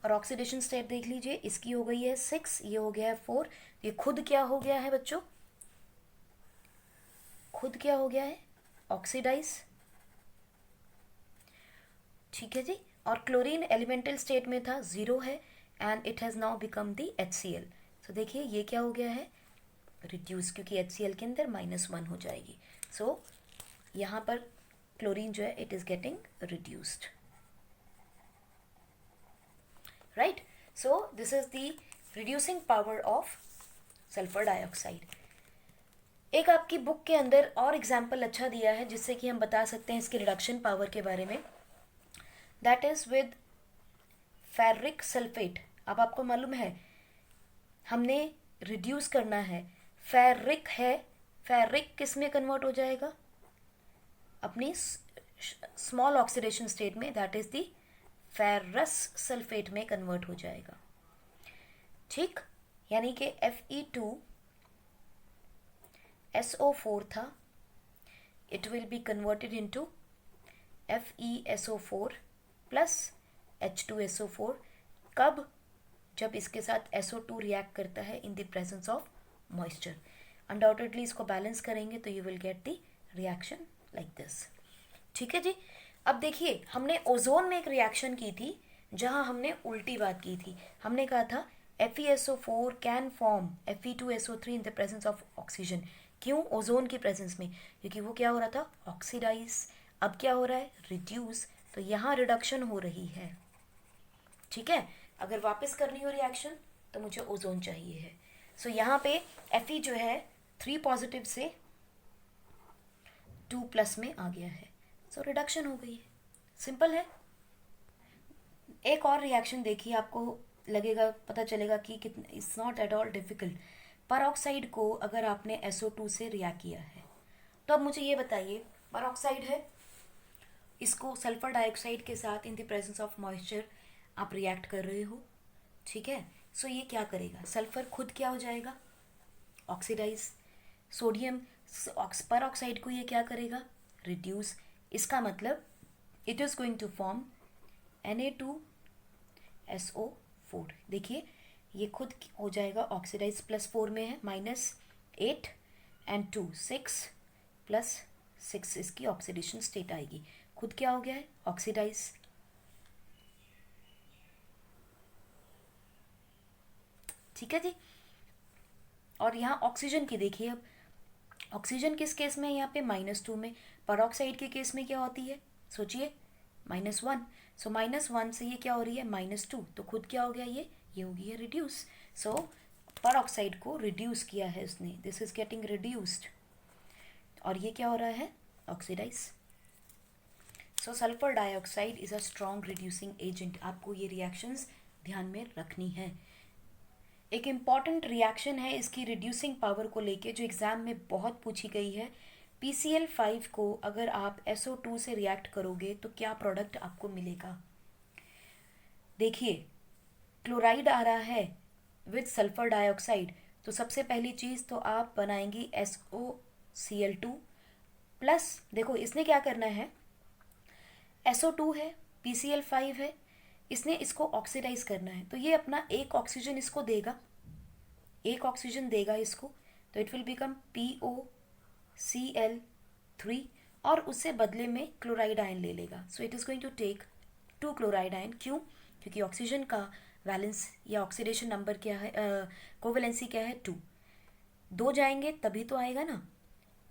Speaker 1: और ऑक्सीडेशन स्टेट देख लीजिए, इसकी हो गई है 6, ये हो गया है 4, ये खुद क्या हो गया है बच्चों, खुद क्या हो गया है, ऑक्सीडाइज। ठीक है जी। और क्लोरीन एलिमेंटल स्टेट में था, 0 है, and it has now become the HCl। सो देखिए ये क्या हो गया है, रिड्यूस, क्योंकि HCl के अंदर -1 हो जाएगी। सो यहाँ पर क्लोरीन जो है it is getting reduced, right. So this is the reducing power of sulphur dioxide. एक आपकी बुक के अंदर और एग्जाम्पल अच्छा दिया है जिससे कि हम बता सकते हैं इसकी रिडक्शन पावर के बारे में, that is with ferric sulphate. अब आपको मालूम है हमने रिड्यूस करना है, फेरिक है, फेरिक किस में कन्वर्ट हो जाएगा, अपनी स्मॉल ऑक्सीडेशन स्टेट में, that is the ferrous sulphate में कन्वर्ट हो जाएगा। ठीक, यानी कि Fe2SO4 था, it will be converted into FeSO4 plus H2SO4। कब, जब इसके साथ SO2 रिएक्ट करता है इन the presence of moisture. Undoubtedly इसको बैलेंस करेंगे तो you will get the reaction like this. ठीक है जी। अब देखिए हमने ओजोन में एक रिएक्शन की थी जहां हमने उल्टी बात की थी, हमने कहा था FeSO4 can form Fe2SO3 in the presence of oxygen. क्यों, ओजोन की प्रेजेंस में, क्योंकि वो क्या हो रहा था, ऑक्सीडाइज। अब क्या हो रहा है, रिड्यूस, तो यहाँ रिडक्शन हो रही है। ठीक है, अगर वापस करनी हो रिएक्शन तो मुझे ओजोन चाहिए है। सो यहाँ पे Fe जो है 3 पॉजिटिव से 2 प्लस में आ गया है, सो रिडक्शन हो गई है, सिंपल है। एक और रिएक्शन देखिए, आपको लगेगा, पता चलेगा कि कितना, it's not at all difficult. Peroxide को अगर आपने SO2 से रिएक्ट किया है, तो अब मुझे ये बताइए, परऑक्साइड है, इसको सल्फर डाइऑक्साइड के साथ इन द प्रेजेंस ऑफ मॉइस्चर आप रिएक्ट कर रहे हो। ठीक है। सो ये क्या करेगा, सल्फर खुद क्या हो जाएगा, ऑक्सीडाइज। सोडियम पर ऑक्साइड को ये क्या करेगा, रिड्यूस। इसका मतलब it is going to form Na2SO4। देखिए ये खुद हो जाएगा ऑक्सीडाइज, +4 में है, -8 एंड 2 6 +6 इसकी ऑक्सीडेशन स्टेट आएगी। खुद क्या हो गया है, ऑक्सीडाइज। ठीक है जी। और यहाँ ऑक्सीजन की देखिए, अब ऑक्सीजन किस केस में है यहाँ पे, -2 में। परऑक्साइड के केस में क्या होती है, सोचिए, -1। सो -1 से ये क्या हो रही है, -2, तो खुद क्या हो गया, ये हो गई है रिड्यूस। सो परऑक्साइड को रिड्यूस किया है उसने, दिस इज गेटिंग रिड्यूस्ड, और ये क्या हो रहा है, oxidize. So sulphur dioxide is a strong reducing agent. आपको ये रिएक्शंस ध्यान में रखनी है। एक इम्पॉर्टेंट रिएक्शन है इसकी रिड्यूसिंग पावर को लेके, जो एग्जाम में बहुत पूछी गई है। PCl5 को अगर आप SO2 से रिएक्ट करोगे तो क्या प्रोडक्ट आपको मिलेगा। देखिए क्लोराइड आ रहा है विद सल्फर डाइऑक्साइड, तो सबसे पहली चीज़ तो आप बनाएंगी SOCl2 प्लस, देखो इसने क्या करना है, SO2 है, PCl5 है, इसने इसको ऑक्सीडाइज करना है, तो ये अपना एक ऑक्सीजन इसको देगा, एक ऑक्सीजन देगा इसको, तो इट विल बिकम POCl3, और उससे बदले में क्लोराइड आयन ले लेगा। So it is going to take 2 chloride ion. क्यों, क्योंकि ऑक्सीजन का वैलेंस या ऑक्सीडेशन नंबर क्या है, कोवेलेंसी क्या है, 2। 2 जाएंगे तभी तो आएगा ना,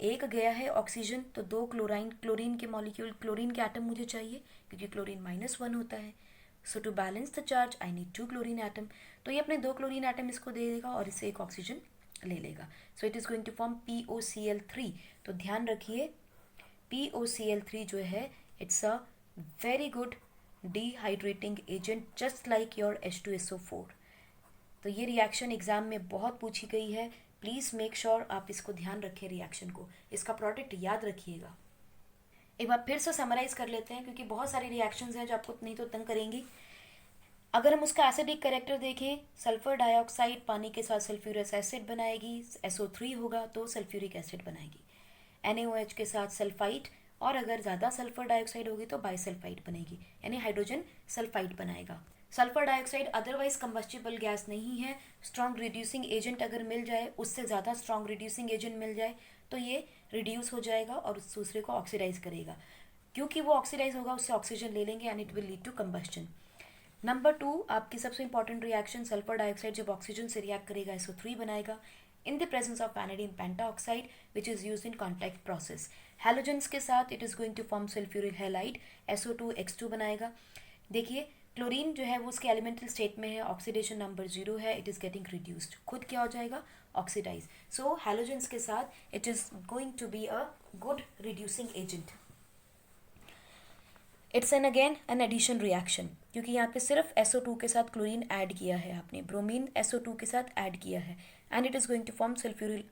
Speaker 1: एक गया है ऑक्सीजन तो 2 क्लोरीन के मॉलिक्यूल, क्लोरीन के एटम मुझे चाहिए, क्योंकि क्लोरीन -1 होता है। So to balance the charge I need 2 chlorine atom, तो ये अपने 2 क्लोरीन एटम इसको दे देगा और इससे एक ऑक्सीजन ले लेगा। So it is going to form POCl3। तो ध्यान रखिए POCl3 जो है, it's a very good dehydrating agent just like your H2SO4। तो ये रिएक्शन एग्जाम में बहुत पूछी गई है, प्लीज़ मेक श्योर आप इसको ध्यान रखें, रिएक्शन को, इसका प्रोडक्ट याद रखिएगा। एक बार फिर से समराइज कर लेते हैं, क्योंकि बहुत सारी रिएक्शंस हैं जो आपको नहीं तो तंग करेंगी। अगर हम उसका एसिडिक कैरेक्टर देखें, सल्फर डाइऑक्साइड पानी के साथ सल्फ्यूरस एसिड बनाएगी, SO3 होगा तो सल्फ्यूरिक एसिड बनाएगी। NaOH के साथ सल्फाइड, और अगर ज़्यादा सल्फर डाइऑक्साइड होगी तो बाइसल्फाइड बनेगी, यानी हाइड्रोजन सल्फाइड बनाएगा। Sulphur dioxide otherwise combustible gas नहीं है, स्ट्रॉन्ग रिड्यूसिंग एजेंट अगर मिल जाए, उससे ज़्यादा स्ट्रॉन्ग रिड्यूसिंग एजेंट मिल जाए तो ये रिड्यूस हो जाएगा और उस दूसरे को ऑक्सीडाइज करेगा। क्योंकि वो ऑक्सीडाइज होगा, उससे ऑक्सीजन ले लेंगे and it will lead to combustion. Number 2 आपकी सबसे इंपॉर्टेंट रिएक्शन, सल्फर डाइऑक्साइड जब ऑक्सीजन से रिएक्ट करेगा SO3 बनाएगा in the presence of vanadium pentoxide which is used in contact process. Halogens के साथ it is going to form sulphuryl halide, SO2H2 बनाएगा। देखिए क्लोरीन जो है वो उसके एलिमेंटल स्टेट में है, ऑक्सीडेशन नंबर 0 है, इट इज गेटिंग रिड्यूस्ड, खुद क्या हो जाएगा, ऑक्सीडाइज। सो हैलोजेंस के साथ it is going to be a good reducing agent. It's an again an addition reaction, क्योंकि यहाँ पे सिर्फ SO2 के साथ क्लोरीन ऐड किया है आपने, ब्रोमीन SO2 के साथ ऐड किया है, and it is going to form sulphuryl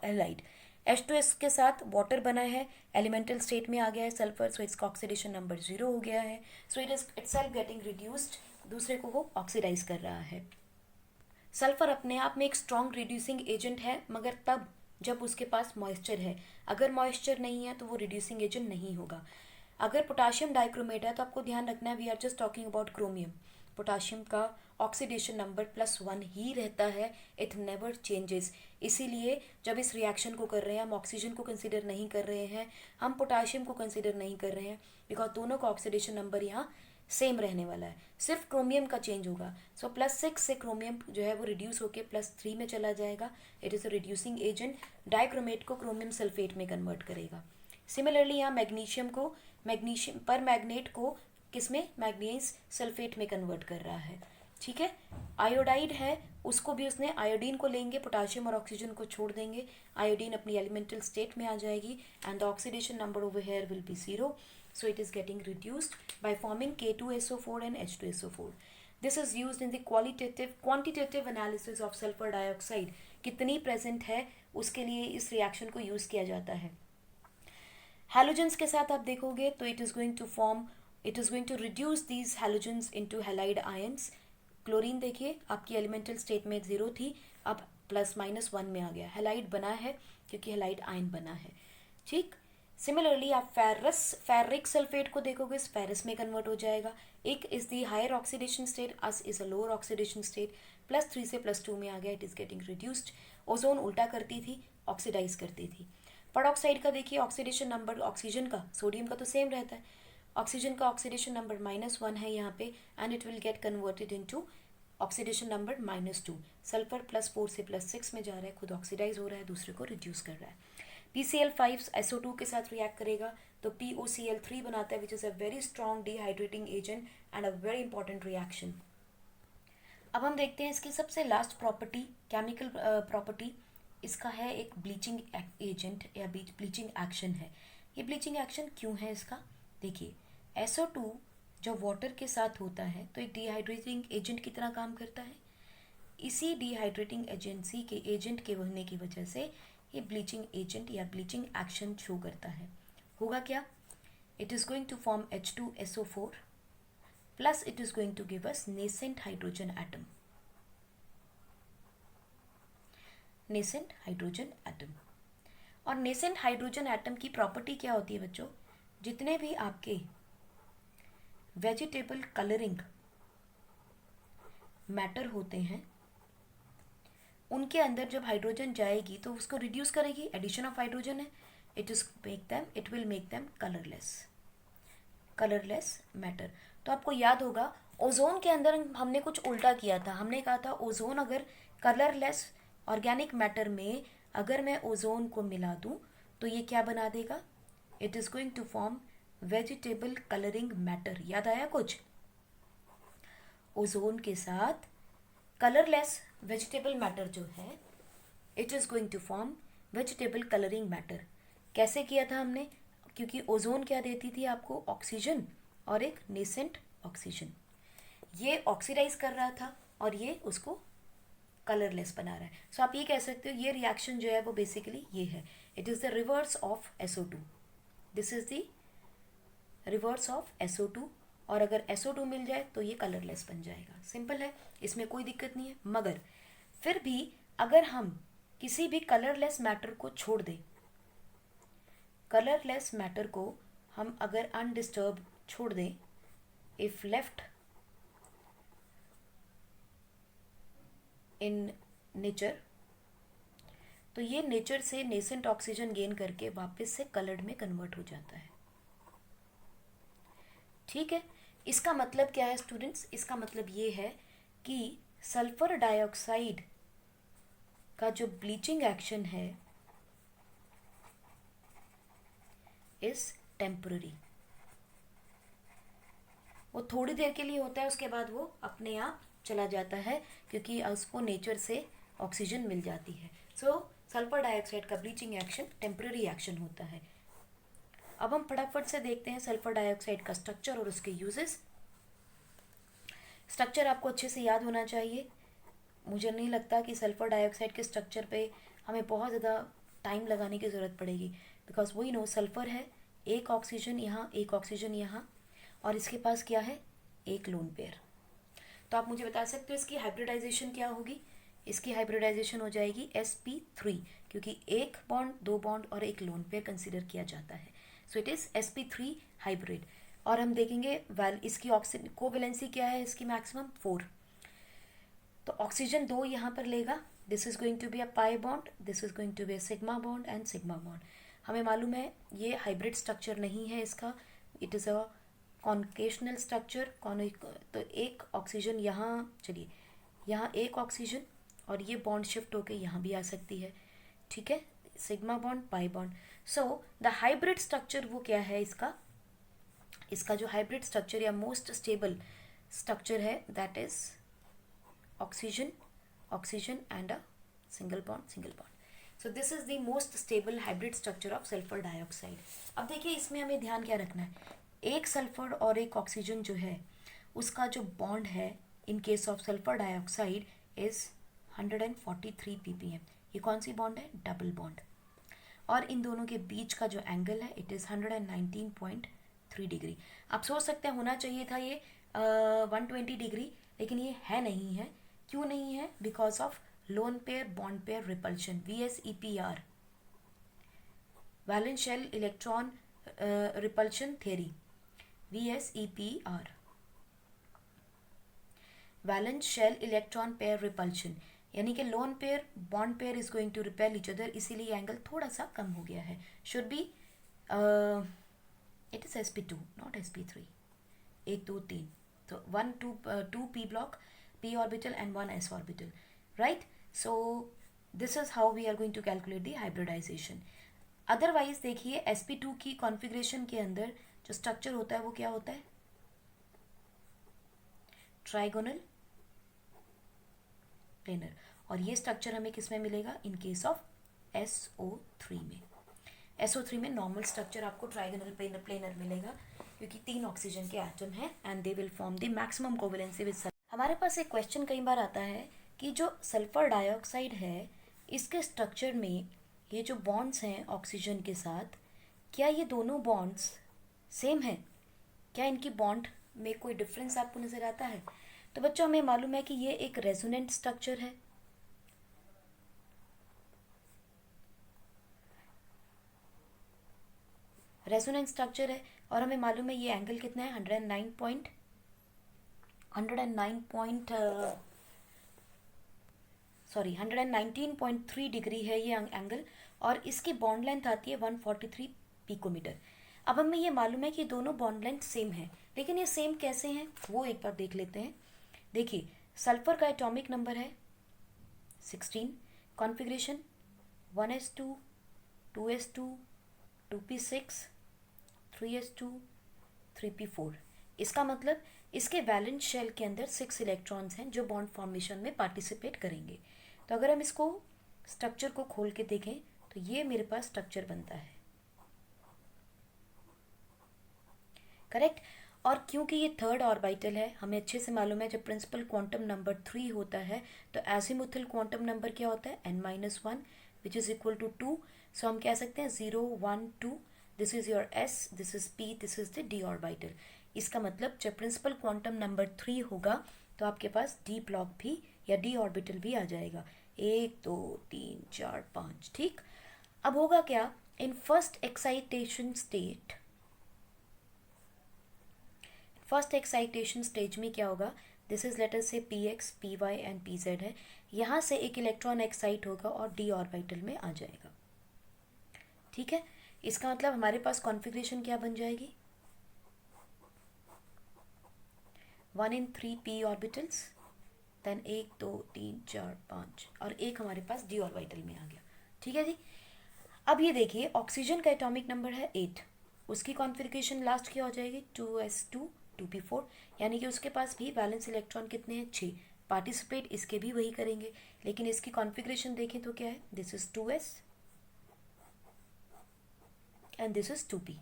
Speaker 1: halide. H2S के साथ वाटर बना है, एलिमेंटल स्टेट में आ गया है सल्फर, सो इसका ऑक्सीडेशन नंबर 0 हो गया है, so it is itself getting reduced, दूसरे को वो ऑक्सीडाइज कर रहा है। सल्फर अपने आप में एक स्ट्रॉन्ग रिड्यूसिंग एजेंट है, मगर तब जब उसके पास मॉइस्चर है, अगर मॉइस्चर नहीं है तो वो रिड्यूसिंग एजेंट नहीं होगा। अगर पोटाशियम डाइक्रोमेट है तो आपको ध्यान रखना है, we are just talking about chromium, potassium का ऑक्सीडेशन नंबर +1 ही रहता है, इट नेवर चेंजेस। इसीलिए जब इस रिएक्शन को कर रहे हैं हम ऑक्सीजन को कंसिडर नहीं कर रहे हैं, हम पोटाशियम को कंसिडर नहीं कर रहे हैं, बिकॉज दोनों का ऑक्सीडेशन नंबर यहाँ सेम रहने वाला है, सिर्फ क्रोमियम का चेंज होगा। सो +6 से क्रोमियम जो है वो रिड्यूस होकर +3 में चला जाएगा, it is a reducing agent, dichromate को क्रोमियम सल्फेट में कन्वर्ट करेगा। सिमिलरली यहाँ मैग्नीशियम पर मैग्नेट को किसमें, मैग्नीज सल्फेट में कन्वर्ट कर रहा है। ठीक है, आयोडाइड है, उसको भी उसने आयोडीन को लेंगे, पोटाशियम और ऑक्सीजन को छोड़ देंगे, आयोडीन अपनी एलिमेंटल स्टेट में आ जाएगी and the oxidation number over here will be 0, so it is getting reduced by forming K2SO4 and H2SO4. This is used in the quantitative analysis of sulfur dioxide, कितनी present है उसके लिए इस reaction को use किया जाता है। Halogens के साथ आप देखोगे तो it is going to reduce these halogens into halide ions, chlorine देखिए आपकी एलिमेंटल स्टेट में 0 थी, अब +-1 में आ गया, हैलाइड बना है क्योंकि हैलाइड आयन बना है। ठीक, सिमिलरली आप फेरिक सल्फेट को देखोगे, फेरस में कन्वर्ट हो जाएगा। एक is the higher oxidation state, अस is a lower oxidation state, +3 से +2 में आ गया, it is getting reduced. Ozone उल्टा करती थी, ऑक्सीडाइज करती थी। पॉडऑक्साइड का देखिए ऑक्सीडेशन नंबर ऑक्सीजन का, सोडियम का तो सेम रहता है, ऑक्सीजन का ऑक्सीडेशन नंबर -1 है यहाँ पे, and it will get converted into oxidation number -2। Sulphur +4 से +6 में जा रहा है, खुद ऑक्सीडाइज हो रहा है, दूसरे को रिड्यूस कर रहा है। PCl5 SO2 के साथ रिएक्ट करेगा तो POCl3 बनाता है, which is a very strong dehydrating agent and a very important reaction. अब हम देखते हैं इसकी सबसे लास्ट प्रॉपर्टी, केमिकल प्रॉपर्टी इसका है, एक ब्लीचिंग एजेंट या ब्लीचिंग एक्शन है। ये ब्लीचिंग एक्शन क्यों है इसका, देखिए SO2 जब वाटर के साथ होता है तो एक डिहाइड्रेटिंग एजेंट की तरह काम करता है। इसी डिहाइड्रेटिंग एजेंसी के एजेंट के होने की वजह से ये ब्लीचिंग एजेंट या ब्लीचिंग एक्शन शो करता है। होगा क्या, it is going to form H2SO4 plus it is going to give us nascent hydrogen atom, nascent hydrogen atom. और नेसेंट हाइड्रोजन एटम की प्रॉपर्टी क्या होती है बच्चों, जितने भी आपके वेजिटेबल कलरिंग मैटर होते हैं उनके अंदर जब हाइड्रोजन जाएगी तो उसको रिड्यूस करेगी, एडिशन ऑफ हाइड्रोजन है, it will make them colourless matter. तो आपको याद होगा ओजोन के अंदर हमने कुछ उल्टा किया था, हमने कहा था ओजोन अगर कलरलेस ऑर्गेनिक मैटर में अगर मैं ओजोन को मिला दूं तो ये क्या बना देगा, it is going to form vegetable colouring matter. याद आया कुछ, ओजोन के साथ कलरलेस वेजिटेबल मैटर जो है it is going to form vegetable colouring matter. कैसे किया था हमने, क्योंकि ओजोन क्या देती थी आपको, ऑक्सीजन और एक नेसेंट ऑक्सीजन, ये ऑक्सीडाइज कर रहा था और ये उसको कलरलेस बना रहा है। सो आप ये कह सकते हो ये रिएक्शन जो है वो बेसिकली ये है, it is the reverse of SO2, this is the reverse of SO2। और अगर SO2 मिल जाए तो ये कलरलेस बन जाएगा, सिंपल है, इसमें कोई दिक्कत नहीं है। मगर फिर भी अगर हम किसी भी कलरलेस मैटर को छोड़ दें, कलरलेस मैटर को हम अगर अनडिस्टर्ब छोड़ दें, इफ लेफ्ट इन नेचर, तो ये नेचर से नेसेंट ऑक्सीजन गेन करके वापस से कलर्ड में कन्वर्ट हो जाता है। ठीक है, इसका मतलब क्या है स्टूडेंट्स, इसका मतलब ये है कि सल्फर डाइऑक्साइड का जो ब्लीचिंग एक्शन है इज टेम्पररी, वो थोड़ी देर के लिए होता है, उसके बाद वो अपने आप चला जाता है क्योंकि उसको नेचर से ऑक्सीजन मिल जाती है। सो सल्फर डाइऑक्साइड का ब्लीचिंग एक्शन टेम्पररी एक्शन होता है। अब हम फटाफट से देखते हैं सल्फर डाइऑक्साइड का स्ट्रक्चर और उसके यूजेस। स्ट्रक्चर आपको अच्छे से याद होना चाहिए, मुझे नहीं लगता कि सल्फर डाइऑक्साइड के स्ट्रक्चर पे हमें बहुत ज़्यादा टाइम लगाने की ज़रूरत पड़ेगी, बिकॉज वही नो सल्फर है, एक ऑक्सीजन यहाँ एक ऑक्सीजन यहाँ, और इसके पास क्या है, एक लोन पेयर। तो आप मुझे बता सकते हो इसकी हाइब्रिडाइजेशन क्या होगी, इसकी हाइब्रिडाइजेशन हो जाएगी sp3, क्योंकि एक बॉन्ड, दो बॉन्ड और एक लोन पेयर कंसिडर किया जाता है, so it is sp3 hybrid. और हम देखेंगे इसकी ऑक्सीजन कोवेलेंसी क्या है, इसकी मैक्सिमम 4, तो ऑक्सीजन 2 यहाँ पर लेगा, this is going to be a pi bond, this is going to be a sigma bond and sigma bond. हमें मालूम है ये हाइब्रिड स्ट्रक्चर नहीं है इसका, it is a concessional structure. तो एक ऑक्सीजन यहाँ, चलिए यहाँ एक ऑक्सीजन और ये बॉन्ड शिफ्ट होके यहाँ भी आ सकती है, ठीक है, sigma bond pi bond. So the hybrid structure वो क्या है इसका जो हाइब्रिड स्ट्रक्चर या मोस्ट स्टेबल स्ट्रक्चर है that is oxygen oxygen and a single bond. So this is the most stable hybrid structure of sulphur dioxide. अब देखिए इसमें हमें ध्यान क्या रखना है, एक सल्फर और एक ऑक्सीजन जो है उसका जो बॉन्ड है in case of sulphur dioxide is 143 ppm। ये कौन सी बॉन्ड है, डबल बॉन्ड, और इन दोनों के बीच का जो एंगल है इट इज़ 119.3 डिग्री। आप सोच सकते हैं होना चाहिए था ये 120 डिग्री, लेकिन ये है नहीं है। क्यों नहीं है? Because of lone pair bond pair repulsion, VSEPR, valence shell electron repulsion theory, VSEPR, valence shell electron pair repulsion, यानी कि lone pair bond pair is going to repel each other, इसीलिए एंगल थोड़ा सा कम हो गया है। Should be it is sp2 not sp3। 1 2 3, तो 1 2 p block, p orbital and 1 s orbital, right? So this is how we are going to calculate the hybridization. Otherwise देखिए sp2 की कॉन्फ़िगरेशन के अंदर जो स्ट्रक्चर होता है वो क्या होता है? Trigonal planar. और ये स्ट्रक्चर हमें किस में मिलेगा? इन केस ऑफ SO3 में। SO3 में नॉर्मल स्ट्रक्चर आपको ट्राइगोनल प्लेनर मिलेगा, क्योंकि 3 ऑक्सीजन के एटम हैं and they will form the maximum covalency with sulphur. हमारे पास एक क्वेश्चन कई बार आता है कि जो सल्फर डाइऑक्साइड है, इसके स्ट्रक्चर में ये जो बॉन्ड्स हैं ऑक्सीजन के साथ, क्या ये दोनों बॉन्ड्स सेम हैं? क्या इनकी बॉन्ड में कोई डिफरेंस आपको नज़र आता है? तो बच्चों, हमें मालूम है कि ये एक रेजोनेंट स्ट्रक्चर है। रेजोनेंट स्ट्रक्चर है और हमें मालूम है ये एंगल कितना है? 119.3 डिग्री है ये एंगल, और इसकी बॉन्ड लेंथ आती है 143 पिकोमीटर। अब हमें ये मालूम है कि दोनों बॉन्ड लेंथ सेम है, लेकिन ये सेम कैसे हैं वो एक बार देख लेते हैं। देखिए, सल्फर का एटॉमिक नंबर है 16, configuration 1s2 2s2 2p6 3s2 3p4। इसका मतलब इसके वैलेंस शेल के अंदर 6 इलेक्ट्रॉन्स हैं जो बॉन्ड फॉर्मेशन में पार्टिसिपेट करेंगे। तो अगर हम इसको स्ट्रक्चर को खोल के देखें तो ये मेरे पास स्ट्रक्चर बनता है, करेक्ट। और क्योंकि ये थर्ड ऑर्बिटल है, हमें अच्छे से मालूम है जब प्रिंसिपल क्वांटम नंबर 3 होता है तो एजिमुथल क्वांटम नंबर क्या होता है? n-1 which is equal to 2। सो हम कह सकते हैं 0 1 2, this is your s, this is p, this is the d orbital. इसका मतलब जब प्रिंसिपल क्वांटम नंबर 3 होगा तो आपके पास d ब्लॉक भी या d ऑर्बिटल भी आ जाएगा, 1 2 3 4 5, ठीक। अब होगा क्या? इन फर्स्ट एक्साइटेशन स्टेज में क्या होगा? दिस इज लेट अस से px py एंड pz है। यहाँ से एक इलेक्ट्रॉन एक्साइट होगा और d ऑर्बिटल में आ जाएगा, ठीक है। इसका मतलब हमारे पास कॉन्फ़िगरेशन क्या बन जाएगी? 1 in 3 p ऑर्बिटल्स, देन 1 2 3 4 5, और एक हमारे पास d ऑर्बिटल में आ गया, ठीक है जी। अब ये देखिए, ऑक्सीजन का एटॉमिक नंबर है 8, उसकी कॉन्फ़िगरेशन लास्ट क्या हो जाएगी? 2s2 2p4, यानी कि उसके पास भी बैलेंस इलेक्ट्रॉन कितने हैं? 6। पार्टिसिपेट इसके भी वही करेंगे, लेकिन इसकी कॉन्फ़िगरेशन देखें तो क्या है? This is 2s and this is 2p,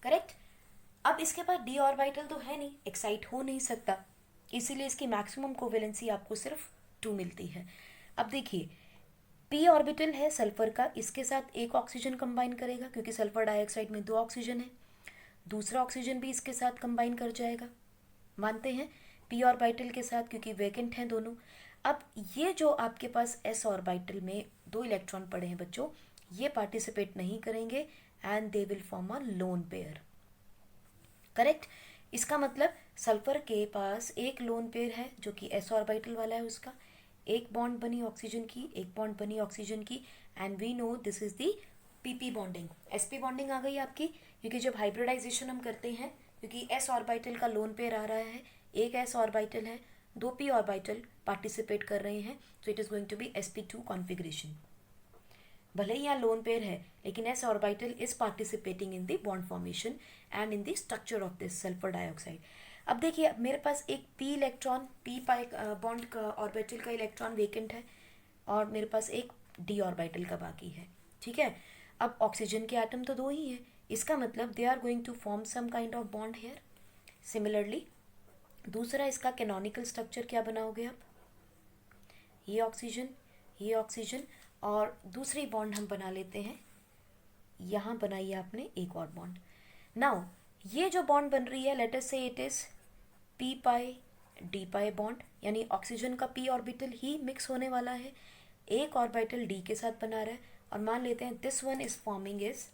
Speaker 1: correct. अब इसके पास d ऑर्बिटल तो है नहीं, एक्साइट हो नहीं सकता, इसीलिए इसकी मैक्सिमम कोवेलेंसी आपको सिर्फ 2 मिलती है। अब देखिए, p ऑर्बिटल है सल्फर का, इसके साथ एक ऑक्सीजन कंबाइन करेगा क्योंकि सल्फर डाइऑक्साइड में 2 ऑक्सीजन है, दूसरा ऑक्सीजन भी इसके साथ कंबाइन कर जाएगा, मानते हैं, p ऑर्बिटल के साथ, क्योंकि वैकेंट हैं दोनों। अब ये जो आपके पास s ऑर्बिटल में 2 इलेक्ट्रॉन पड़े हैं बच्चों, ये पार्टिसिपेट नहीं करेंगे and they will form a lone pair, correct. इसका मतलब सल्फर के पास एक लोन पेयर है जो कि s ऑर्बिटल वाला है, उसका एक बॉन्ड बनी ऑक्सीजन की, एक बॉन्ड बनी ऑक्सीजन की, and we know this is the pp bonding. sp bonding आ गई आपकी, क्योंकि जब हाइब्रिडाइजेशन हम करते हैं, क्योंकि s ऑर्बिटल का लोन पेयर आ रहा है, एक s ऑर्बिटल है, 2 p ऑर्बिटल पार्टिसिपेट कर रहे हैं, तो it is going to be sp2 configuration. भले ही यहाँ लोन पेयर है, लेकिन s orbital is participating in the bond formation and in the structure of this sulphur dioxide. अब देखिए, मेरे पास एक p इलेक्ट्रॉन, p बॉन्ड का ऑर्बिटल का इलेक्ट्रॉन वेकेंट है और मेरे पास एक d ऑर्बिटल का बाकी है, ठीक है। अब ऑक्सीजन के एटम तो 2 ही हैं, इसका मतलब they are going to form some kind of bond here. Similarly दूसरा इसका कैनोनिकल स्ट्रक्चर क्या बनाओगे आप? ये ऑक्सीजन और दूसरी बॉन्ड हम बना लेते हैं, यहाँ बनाइए आपने एक और बॉन्ड। नाउ ये जो बॉन्ड बन रही है, लेट अस से it is p pi D pi bond, यानी ऑक्सीजन का पी ऑर्बिटल ही मिक्स होने वाला है, एक ऑर्बिटल डी के साथ बना रहा है, और मान लेते हैं this one is forming is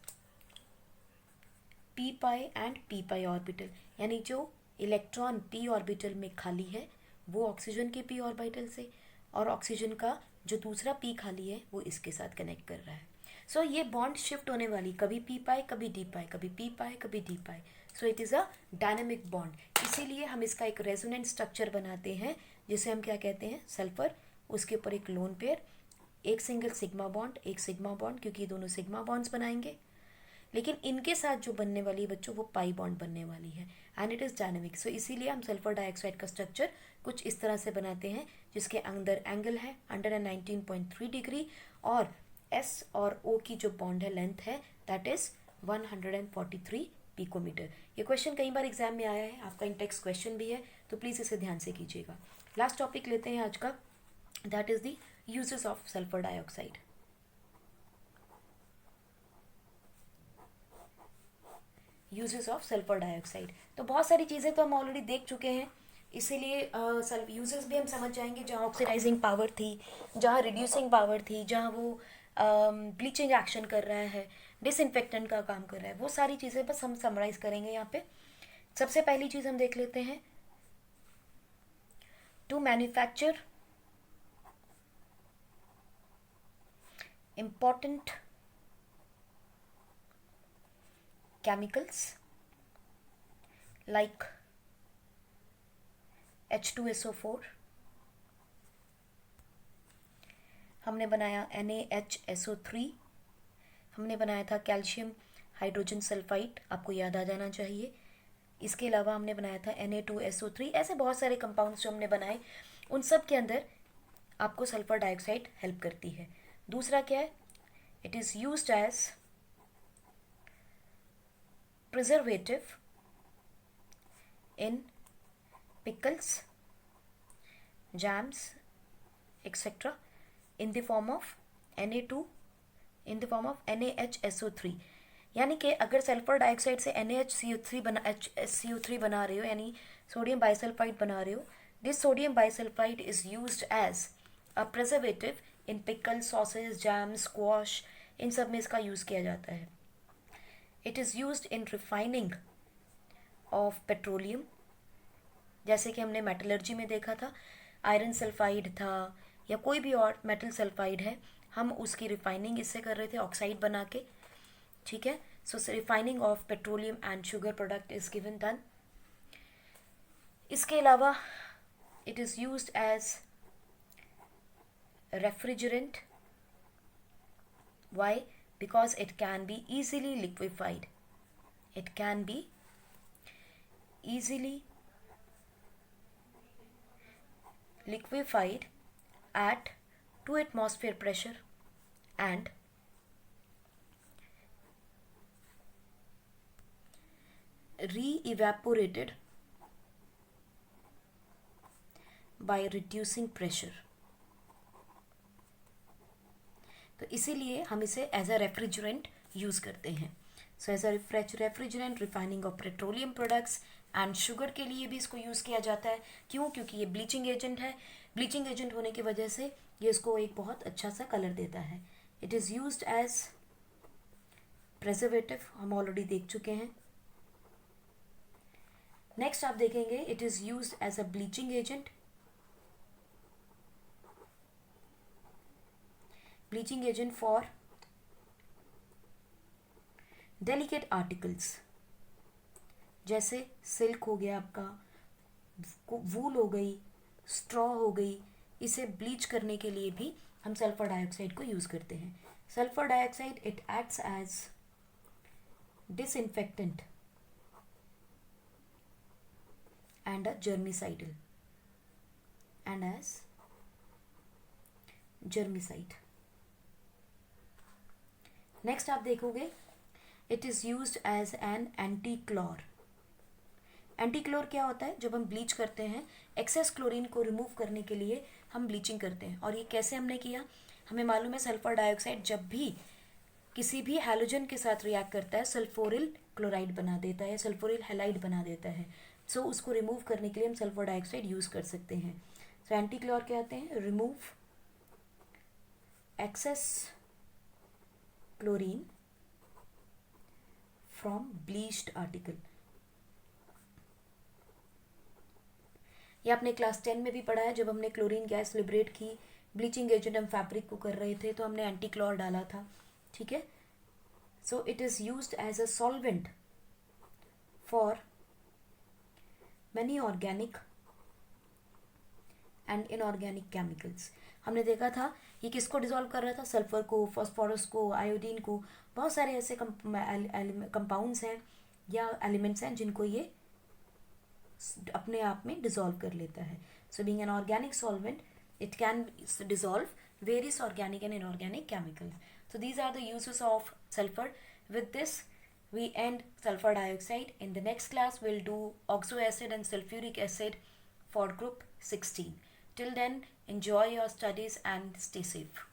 Speaker 1: P pi and P pi orbital, यानी जो इलेक्ट्रॉन पी ऑर्बिटल में खाली है वो ऑक्सीजन के पी ऑर्बिटल से, और ऑक्सीजन का जो दूसरा पी खाली है वो इसके साथ कनेक्ट कर रहा है। सो ये बॉन्ड शिफ्ट होने वाली, कभी पी पाई कभी डी पाई, कभी पी पाई कभी D pi. So it is a dynamic bond, इसीलिए हम इसका एक रेजोनेंट स्ट्रक्चर बनाते हैं जिसे हम क्या कहते हैं, सल्फर, उसके ऊपर एक लोन पेयर, एक सिंगल सिग्मा बॉन्ड, एक सिग्मा बॉन्ड, क्योंकि ये दोनों सिग्मा बॉन्ड्स बनाएंगे, लेकिन इनके साथ जो बनने वाली है बच्चों वो पाई बॉन्ड बनने वाली है, एंड इट इज़ डायनेमिक। सो इसीलिए हम सल्फर डाइऑक्साइड का स्ट्रक्चर कुछ इस तरह से बनाते हैं, जिसके अंदर एंगल है 119.3 डिग्री, और एस और ओ की जो बॉन्ड है लेंथ है दैट इज 143 पिकोमीटर। ये क्वेश्चन कई बार एग्जाम में आया है, आपका इंटेक्स क्वेश्चन भी है, तो प्लीज़ इसे ध्यान से कीजिएगा। लास्ट टॉपिक लेते हैं आज का, that is the uses of sulphur dioxide. Uses of sulphur dioxide, तो बहुत सारी चीज़ें तो हम ऑलरेडी देख चुके हैं, इसीलिए यूजेस भी हम समझ जाएंगे। जहाँ ऑक्सीडाइजिंग पावर थी, जहाँ रिड्यूसिंग पावर थी, जहाँ वो ब्लीचिंग एक्शन कर रहा है, डिसइंफेक्टेंट का काम कर रहा है, वो सारी चीज़ें बस हम समराइज करेंगे यहाँ पे। सबसे पहली चीज़ हम देख लेते हैं, to manufacture important chemicals like H2SO4, हमने बनाया NaHSO3, हमने बनाया था कैल्शियम हाइड्रोजन सल्फाइड, आपको याद आ जाना चाहिए। इसके अलावा हमने बनाया था Na2SO3। ऐसे बहुत सारे कंपाउंड्स जो हमने बनाए, उन सब के अंदर आपको सल्फर डाइऑक्साइड हेल्प करती है। दूसरा क्या है, it is used as preservative in pickles, jams, etc. in the form of Na2, in the form of NaHSO3। यानी कि अगर सल्फर डाइऑक्साइड से NaHCO3 बना रहे हो, यानी सोडियम बाइसल्फाइड बना रहे हो, this sodium bisulphide is used as a preservative in pickle, sausage, jam, squash, इन सब में इसका यूज़ किया जाता है। It is used in refining of petroleum, जैसे कि हमने मेटलर्जी में देखा था, आयरन सल्फाइड था या कोई भी और मेटल सल्फाइड है, हम उसकी रिफाइनिंग इससे कर रहे थे ऑक्साइड बना के, ठीक है। So refining of petroleum and sugar product is given done. इसके अलावा it is used as refrigerant. Why? Because it can be easily liquefied. It can be easily liquefied at 2 atmosphere pressure and re-evaporated by reducing pressure। तो इसीलिए हम इसे as a refrigerant use करते हैं। So as a refrigerant refining of petroleum products and sugar के लिए भी इसको यूज़ किया जाता है। क्यों? क्योंकि ये ब्लीचिंग एजेंट है, ब्लीचिंग एजेंट होने की वजह से ये इसको एक बहुत अच्छा सा कलर देता है। It is used as preservative, हम ऑलरेडी देख चुके हैं। नेक्स्ट आप देखेंगे, it is used as a bleaching agent. Bleaching agent for delicate articles, जैसे सिल्क हो गया आपका, वूल हो गई, स्ट्रॉ हो गई, इसे ब्लीच करने के लिए भी हम सल्फर डाइऑक्साइड को यूज़ करते हैं। Sulphur dioxide it acts as disinfectant and a germicidal and as germicide। Next आप देखोगे, it is used as an antichlor. Antichlor क्या होता है? जब हम ब्लीच करते हैं, एक्सेस क्लोरीन को रिमूव करने के लिए हम ब्लीचिंग करते हैं। और ये कैसे हमने किया? हमें मालूम है सल्फर डाइऑक्साइड जब भी किसी भी हैलोजन के साथ रिएक्ट करता है, सल्फोरिल क्लोराइड बना देता है, सल्फोरिल हैलाइड बना देता है। सो उसको रिमूव करने के लिए हम सल्फर डाइऑक्साइड यूज़ कर सकते हैं. सो एंटी क्लोर क्या आते हैं? Remove excess chlorine from bleached article. ये आपने क्लास 10 में भी पढ़ा है, जब हमने क्लोरीन गैस लिबरेट की, ब्लीचिंग एजेंट हम फैब्रिक को कर रहे थे तो हमने एंटी क्लोर डाला था. ठीक है. So it is used as a solvent for many organic and inorganic chemicals. हमने देखा था ये किसको डिसॉल्व कर रहा था? सल्फर को, फॉस्फोरस को, आयोडीन को. बहुत सारे ऐसे कंपाउंड्स हैं या एलिमेंट्स हैं जिनको ये अपने आप में डिसॉल्व कर लेता है. So being an organic solvent it can dissolve various organic and inorganic chemicals. So these are the uses of sulfur. With this we end sulfur dioxide. In the next class we'll do oxo acid and sulfuric acid for group 16. Till then, enjoy your studies and stay safe.